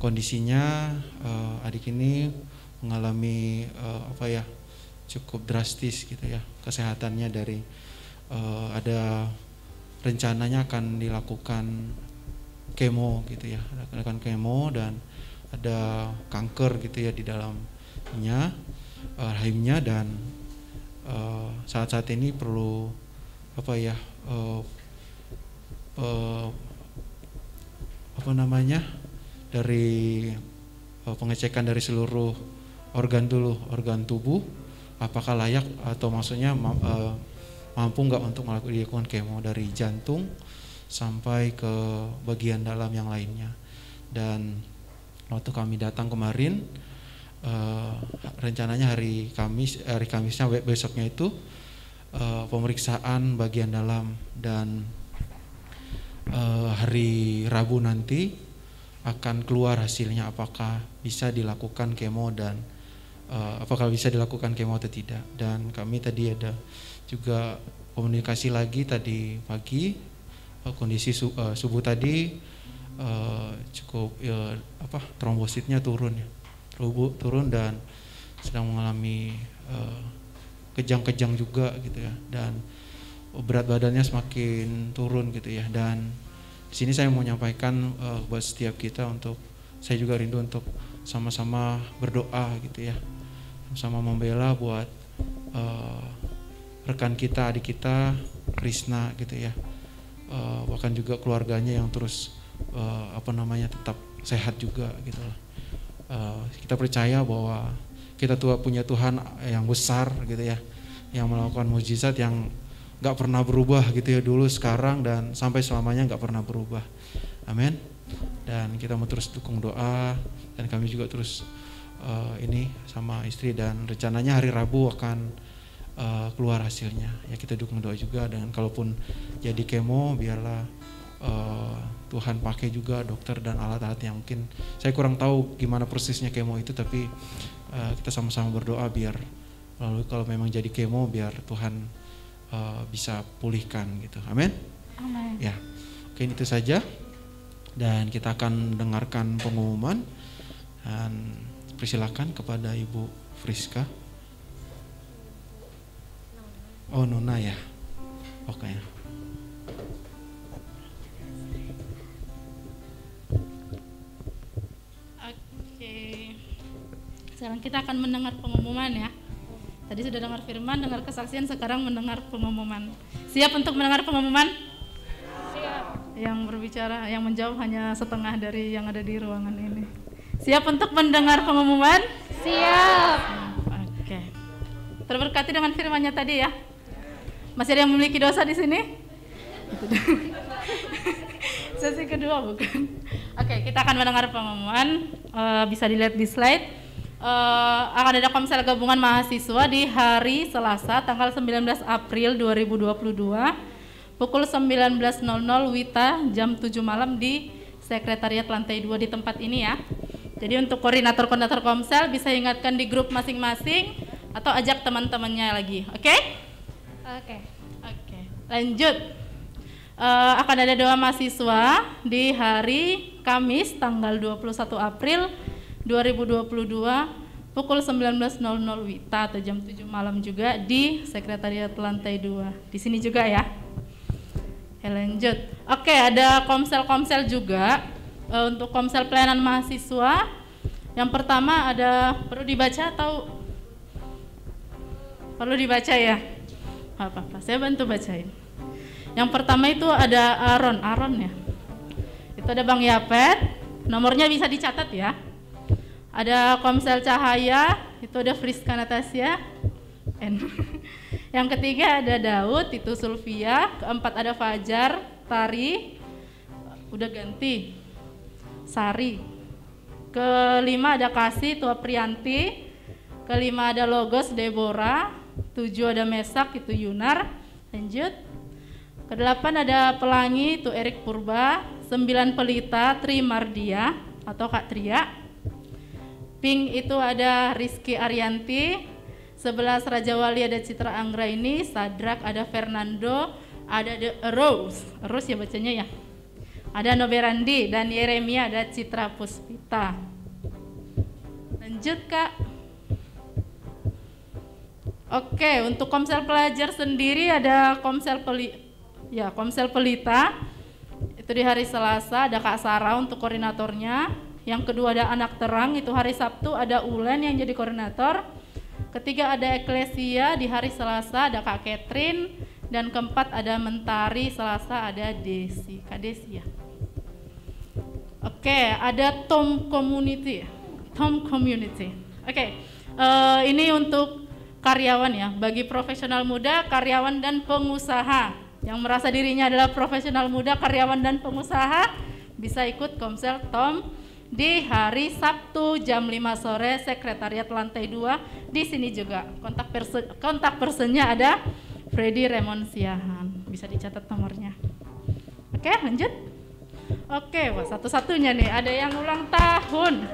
kondisinya adik ini mengalami cukup drastis gitu ya kesehatannya, dari ada rencananya akan dilakukan kemo gitu ya, akan kemo dan ada kanker gitu ya di dalamnya, rahimnya, dan saat-saat ini perlu dari pengecekan dari seluruh organ tubuh, apakah layak atau maksudnya mampu nggak untuk dilakukan kemo dari jantung sampai ke bagian dalam yang lainnya. Dan waktu kami datang kemarin, rencananya hari Kamisnya besoknya itu pemeriksaan bagian dalam, dan hari Rabu nanti akan keluar hasilnya apakah bisa dilakukan kemo dan apakah bisa dilakukan kemo atau tidak. Dan kami tadi ada juga komunikasi lagi tadi pagi, kondisi subuh tadi cukup trombositnya turun dan sedang mengalami kejang-kejang juga gitu ya, dan berat badannya semakin turun gitu ya. Dan di sini saya mau menyampaikan buat setiap kita, untuk saya juga rindu untuk sama-sama berdoa gitu ya, sama membela buat rekan kita, adik kita Krishna gitu ya, bahkan juga keluarganya yang terus tetap sehat juga gitu lah. Kita percaya bahwa kita punya Tuhan yang besar gitu ya, yang melakukan mukjizat yang gak pernah berubah gitu ya, dulu, sekarang, dan sampai selamanya gak pernah berubah. Amin. Dan kita mau terus dukung doa, dan kami juga terus ini sama istri, dan rencananya hari Rabu akan keluar hasilnya ya. Kita dukung doa juga, dan kalaupun jadi kemo, biarlah Tuhan pakai juga dokter dan alat-alat yang mungkin saya kurang tahu gimana prosesnya kemo itu, tapi kita sama-sama berdoa biar lalu kalau memang jadi kemo, biar Tuhan bisa pulihkan gitu. Amin. Amin. Ya, oke, itu saja, dan kita akan dengarkan pengumuman, dan persilakan kepada Ibu Friska. Oh, Nona ya. Oke. Oke. Sekarang kita akan mendengar pengumuman ya. Tadi sudah dengar firman, dengar kesaksian, sekarang mendengar pengumuman. Siap untuk mendengar pengumuman? Siap. yang berbicara, yang menjawab hanya setengah dari yang ada di ruangan ini. Siap untuk mendengar pengumuman? Siap. Oke. Terberkati dengan firman-Nya tadi ya. Masih ada yang memiliki dosa di sini? Sesi kedua bukan? Oke, kita akan mendengar pengumuman. Bisa dilihat di slide. Akan ada komsel gabungan mahasiswa di hari Selasa tanggal 19 April 2022 pukul 19.00 WITA jam 7 malam di Sekretariat lantai 2 di tempat ini ya. Jadi untuk koordinator-koordinator komsel bisa ingatkan di grup masing-masing atau ajak teman-temannya lagi. Oke? Oke. Lanjut. Akan ada doa mahasiswa di hari Kamis tanggal 21 April 2022 pukul 19.00 WITA atau jam 7 malam juga di Sekretariat lantai 2. Di sini juga ya. Lanjut. Oke, ada komsel-komsel juga. Untuk komsel pelayanan mahasiswa, yang pertama ada, perlu dibaca atau perlu dibaca ya? Apa-apa, saya bantu bacain. Yang pertama itu ada Aaron ya. Itu ada Bang Yapet, nomornya bisa dicatat ya. Ada komsel Cahaya, itu ada Friska Natasya. Yang ketiga ada Daud, itu Sulvia. Keempat ada Fajar, Tari, udah ganti. Sari. Kelima ada Kasih, itu Aprianti. Kelima ada Logos, Deborah. 7 ada Mesak, itu Yunar. Lanjut. Kedelapan ada Pelangi, itu Erik Purba. 9 Pelita, Tri Mardia atau Kak Tria. Pink itu ada Rizky Arianti. 11 Raja Wali ada Citra Anggraini. Sadrak ada Fernando. Ada The Rose ya bacanya ya. Ada Noberandi dan Yeremia ada Citra Puspita. Lanjut Kak. Oke, untuk komsel pelajar sendiri ada komsel Pelita. Itu di hari Selasa ada Kak Sarah untuk koordinatornya. Yang kedua ada Anak Terang, itu hari Sabtu ada Ulen yang jadi koordinator. Ketiga ada Eklesia, di hari Selasa ada Kak Catherine. Dan keempat ada Mentari, Selasa ada Desi, Kak Desi ya. Oke, ada Tom Community. Oke, ini untuk karyawan ya, bagi profesional muda, karyawan dan pengusaha yang merasa dirinya adalah profesional muda, karyawan dan pengusaha bisa ikut komsel Tom di hari Sabtu jam 5 sore Sekretariat lantai 2. Di sini juga kontak personnya ada Freddy Raymond Siahan, bisa dicatat nomornya. Oke, lanjut. Oke, wah satu-satunya nih ada yang ulang tahun.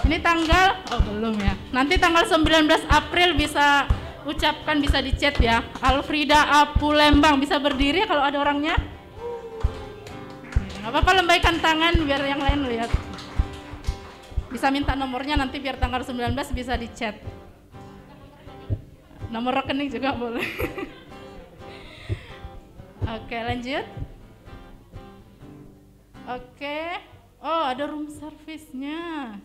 Ini tanggal, belum ya. Nanti tanggal 19 April bisa ucapkan, bisa di chat ya. Alfrida Apu Lembang, bisa berdiri kalau ada orangnya. Nggak apa-apa, lembaikan tangan biar yang lain lihat. Bisa minta nomornya nanti biar tanggal 19 bisa di chat. Nomor rekening juga boleh. Oke, lanjut. Oke. Oh, ada room service-nya.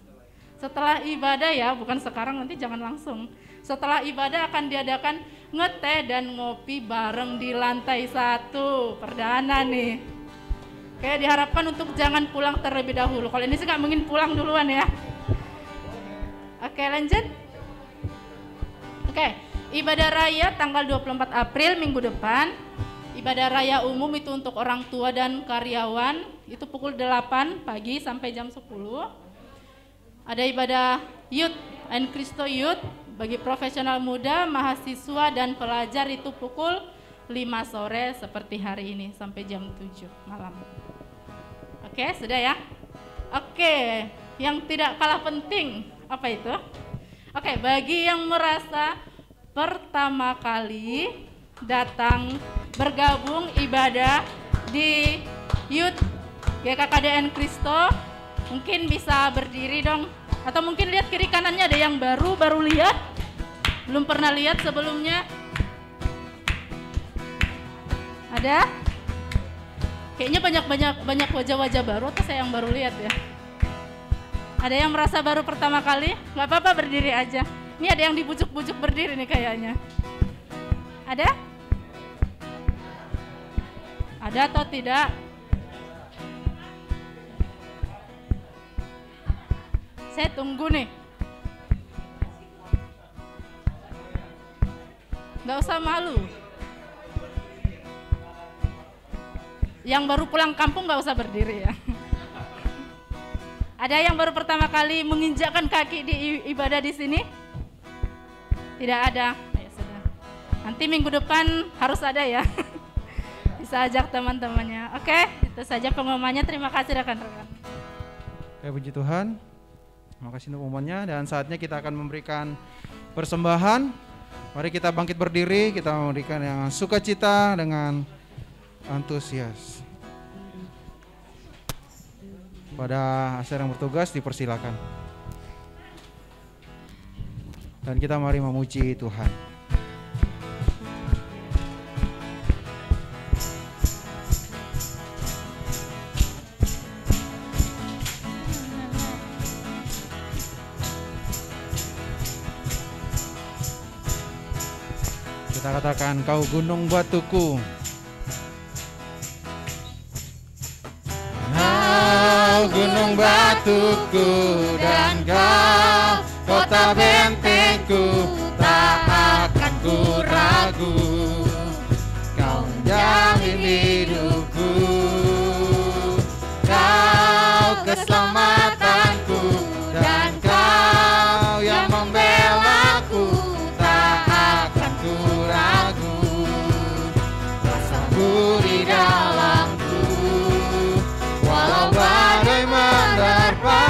Setelah ibadah ya, bukan sekarang, nanti jangan langsung. Setelah ibadah akan diadakan ngeteh dan ngopi bareng di lantai 1. Perdana nih. Oke, diharapkan untuk jangan pulang terlebih dahulu. Kalau ini sih nggak mungkin pulang duluan ya. Oke, lanjut. Oke, ibadah raya tanggal 24 April minggu depan. Ibadah raya umum itu untuk orang tua dan karyawan, itu pukul 8 pagi sampai jam 10. Ada ibadah Youth and Christo Youth bagi profesional muda, mahasiswa dan pelajar itu pukul 5 sore seperti hari ini sampai jam 7 malam. Oke, sudah ya? Oke, yang tidak kalah penting apa itu? Oke, bagi yang merasa pertama kali datang bergabung ibadah di Youth GKKDN Kristo, mungkin bisa berdiri dong, atau mungkin lihat kiri kanannya ada yang baru lihat, belum pernah lihat sebelumnya. Ada? Kayaknya banyak wajah-wajah baru, atau saya yang baru lihat ya. Ada yang merasa baru pertama kali? Nggak apa-apa, berdiri aja. Ini ada yang dibujuk-bujuk berdiri nih kayaknya. Ada? Ada atau tidak? Saya tunggu nih. Nggak usah malu. Yang baru pulang kampung nggak usah berdiri ya. Ada yang baru pertama kali menginjakkan kaki di ibadah di sini? Tidak ada. Ya sudah. Nanti minggu depan harus ada ya. Bisa ajak teman-temannya. Oke, itu saja pengumumannya. Terima kasih rekan-rekan. Oke, puji Tuhan. Terima kasih untuk pengumumannya dan saatnya kita akan memberikan persembahan. Mari kita bangkit berdiri, kita memberikan yang sukacita dengan antusias. Pada Aser yang bertugas dipersilakan. Dan kita mari memuji Tuhan. Kita katakan, kau gunung batuku. Kau gunung batuku dan kau kota bentengku, tak akan ku ragu. Kau menjamin hidupku, kau keselamatanku, dan kau yang membelaku, tak akan ku ragu. Rasamu di dalamku, walau badai menerpa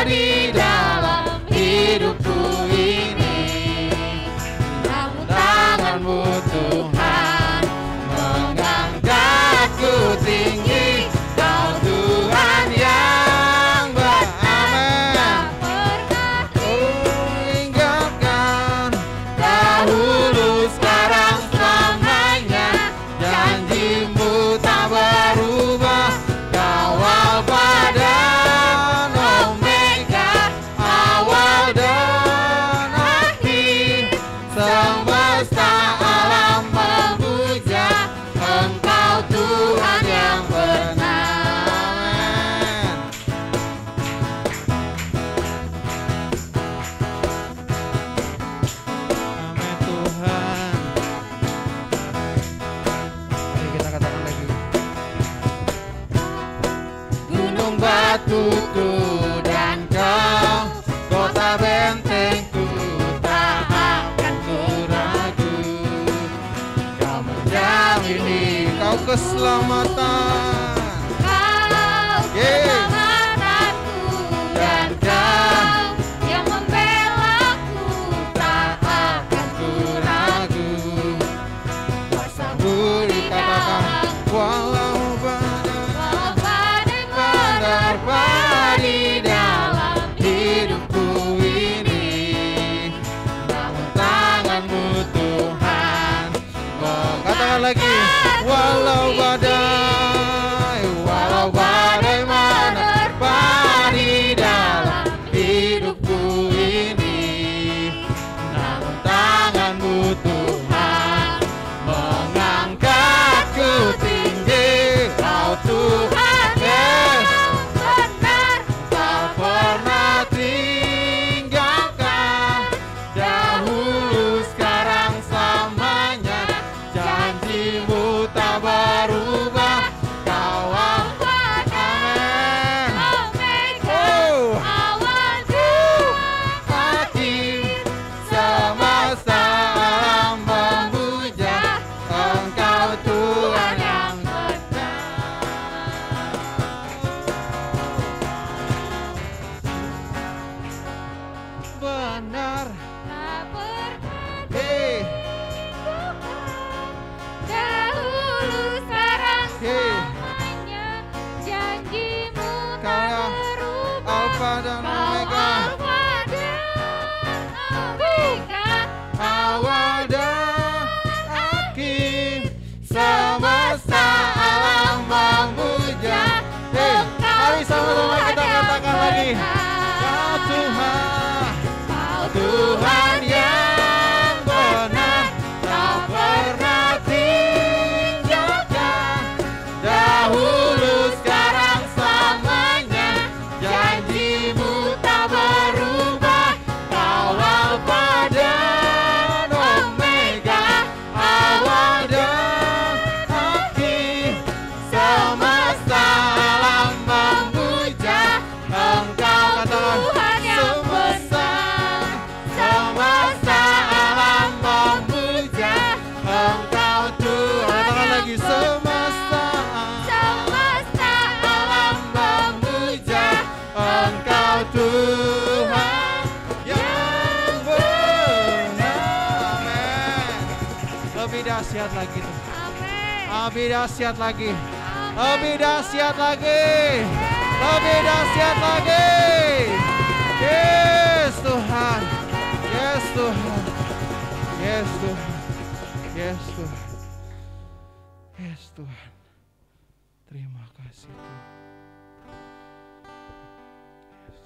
di dalam hidupku ini, namun tanganmu Tuhan mengangkatku tinggi. Kau Tuhan yang beraman, meninggalkan dahulu sekarang selamanya. Janjimu tak berubah, kau Alfa dan Omega, awal dan akhir. Semesta alam memuja Engkau Tuhan yang benar. Amin Tuhan. Mari kita katakan lagi. Gunung batuku dan kau kota bentengku, tak akan ku ragu. Kau menjamini, kau keselamatan, Keselamatanku, dan kau yang membelaku, tak akan ku ragu. Kuasamu dikatakan, walau badai menerpa di dalam hidupku ini, namun tanganmu Tuhan. Katakan lagi, walau badai dahsyat lagi Tuhan. Amin. Lebih dahsyat lagi. Lebih dahsyat lagi. Lebih dahsyat lagi. Yes Tuhan. Yes Tuhan. Yes Tuhan. Yes Tuhan. Yes Tuhan. Terima kasih Tuhan. Yes.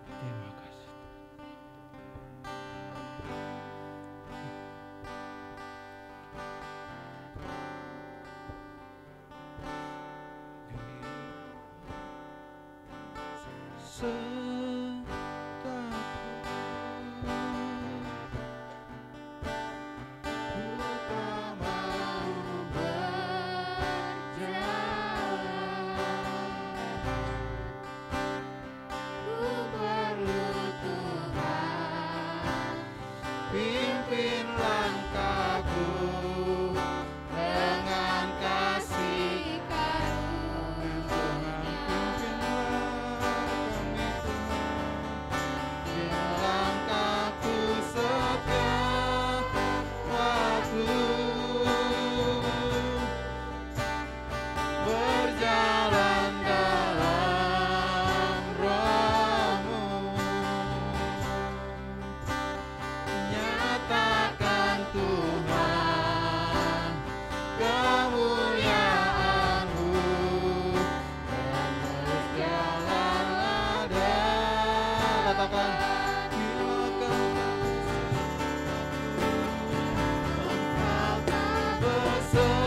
Terima kasih. Pimpin langkahku dengan kasih langkahku setiap waktu berjalan dalam roh-Mu. Nyatakan Tuhan kemuliaan-Mu dan berjalanlah katakan besertaku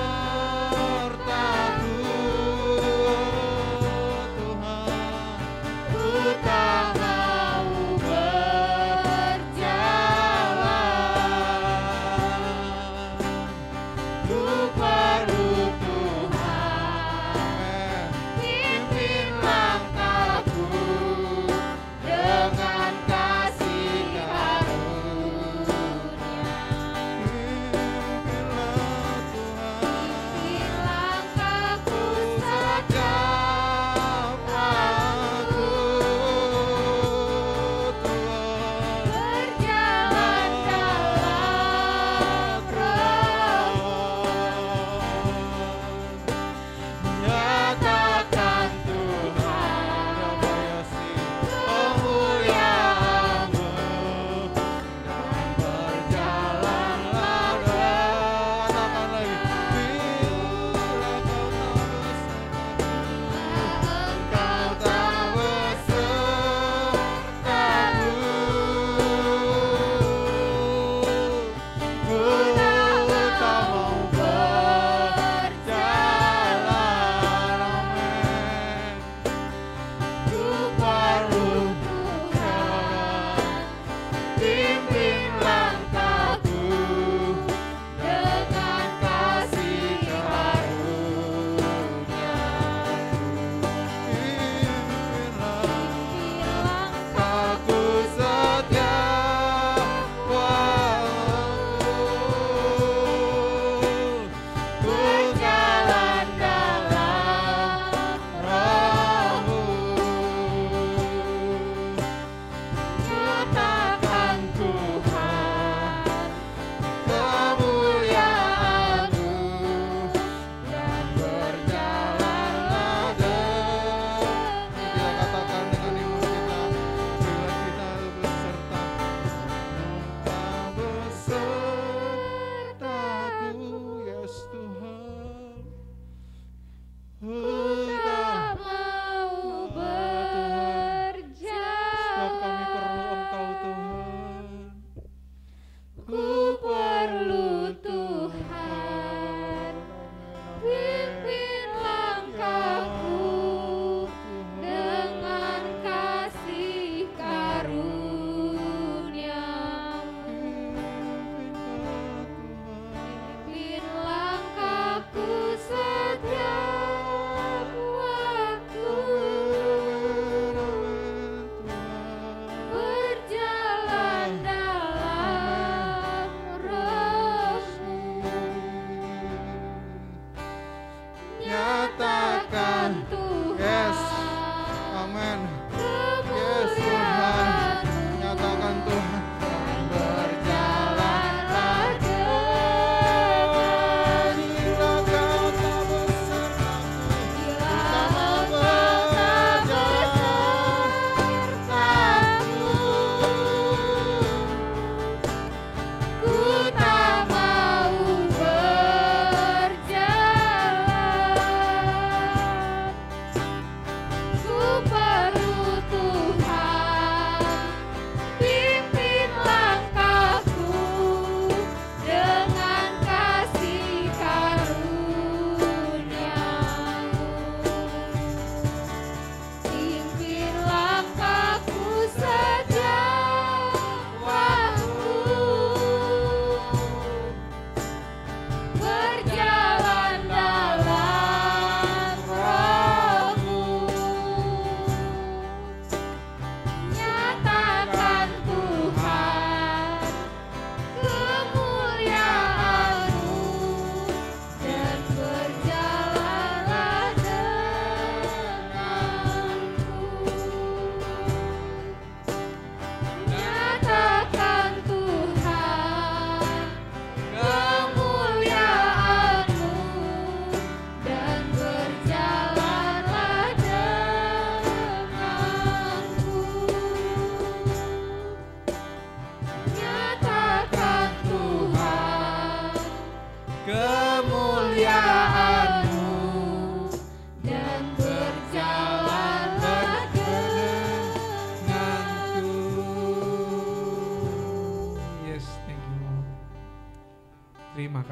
Tuhan, ku tak mau berjalan, ku perlu Tuhan, pimpin langkahku dengan kasih karunia. Pimpinlah Tuhan, langkahku setiap waktu Tuhan, berjalan dalam roh. Nyatakan Tuhan kemuliaan-Mu dan berjalanlah katakan lagi bila Kau tak besertaku, ku tak mau berjalan. Amin. Ku perlu Tuhan, pimpin langkahku dengan kasih karunia-Mu. Pimpin langkahku setiap waktu, berjalan dalam roh-Mu. Nyatakan Tuhan kemuliaan-Mu dan berjalanlah kita katakan dengan iman kita bila kita beserta Engkau besertaku. Yes Tuhan, ku tak mau berjalan, sebab kami perlu Engkau Tuhan, ku perlu Tuhan, pimpin langkahku dengan kasih karunia-Mu. Pimpin langkahku setiap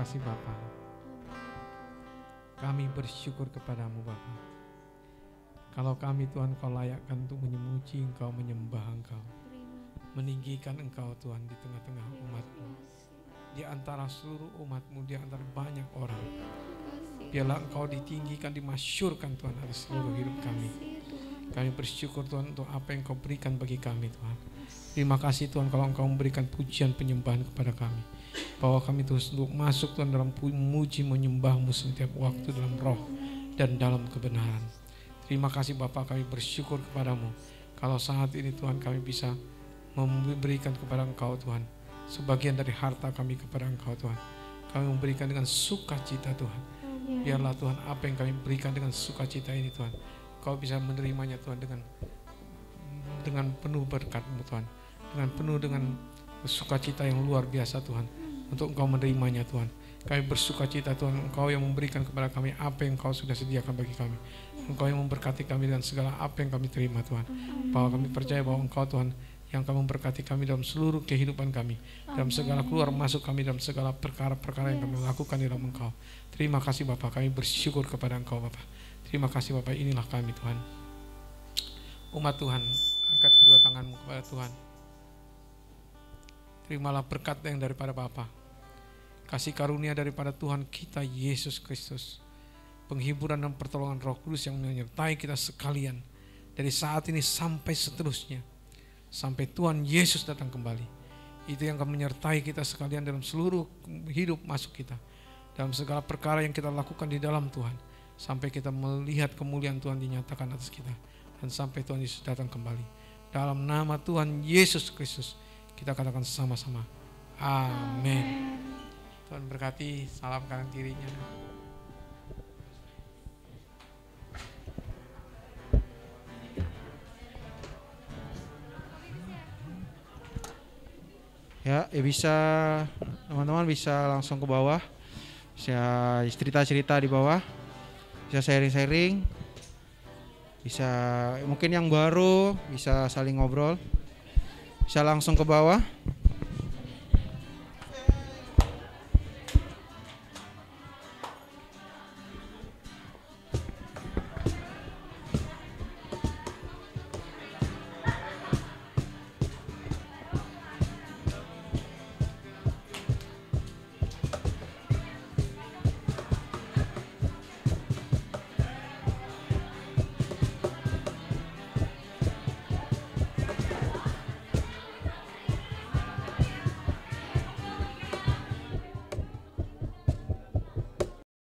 kasih Bapa. Kami bersyukur kepadamu Bapa. Kalau kami Tuhan Kau layakkan untuk memuji Engkau, menyembah Engkau, meninggikan Engkau Tuhan di tengah-tengah umat-Mu, di antara seluruh umat-Mu, di antara banyak orang. Biarlah Engkau ditinggikan, dimasyurkan Tuhan atas seluruh hidup kami. Kami bersyukur Tuhan untuk apa yang Kau berikan bagi kami Tuhan. Terima kasih Tuhan kalau Engkau memberikan pujian penyembahan kepada kami, bahwa kami terus untuk masuk Tuhan dalam memuji menyembah-Mu setiap waktu dalam roh dan dalam kebenaran. Terima kasih Bapa, kami bersyukur kepadamu kalau saat ini Tuhan kami bisa memberikan kepada Engkau Tuhan sebagian dari harta kami kepada Engkau Tuhan. Kami memberikan dengan sukacita Tuhan. Biarlah Tuhan apa yang kami berikan dengan sukacita ini Tuhan, Kau bisa menerimanya Tuhan dengan penuh berkat-Mu Tuhan, dengan penuh dengan sukacita yang luar biasa Tuhan, untuk Engkau menerimanya Tuhan. Kami bersukacita Tuhan, Engkau yang memberikan kepada kami apa yang Kau sudah sediakan bagi kami. Engkau yang memberkati kami dengan segala apa yang kami terima Tuhan. Bahwa kami percaya bahwa Engkau Tuhan yang akan memberkati kami dalam seluruh kehidupan kami, dalam segala keluar masuk kami, dalam segala perkara-perkara yang kami lakukan di dalam Engkau. Terima kasih Bapa, kami bersyukur kepada Engkau Bapa. Terima kasih Bapa, inilah kami Tuhan. Umat Tuhan, angkat kedua tanganmu kepada Tuhan. Terimalah berkat yang daripada Bapa, kasih karunia daripada Tuhan kita Yesus Kristus, penghiburan dan pertolongan Roh Kudus yang menyertai kita sekalian dari saat ini sampai seterusnya, sampai Tuhan Yesus datang kembali. Itu yang akan menyertai kita sekalian dalam seluruh hidup masuk kita, dalam segala perkara yang kita lakukan di dalam Tuhan, sampai kita melihat kemuliaan Tuhan dinyatakan atas kita, dan sampai Tuhan Yesus datang kembali. Dalam nama Tuhan Yesus Kristus kita katakan sama-sama, amin. Tuhan berkati, salam kanan kirinya. Ya, bisa teman-teman bisa langsung ke bawah, bisa cerita-cerita di bawah, bisa sharing-sharing, bisa mungkin yang baru bisa saling ngobrol, bisa langsung ke bawah.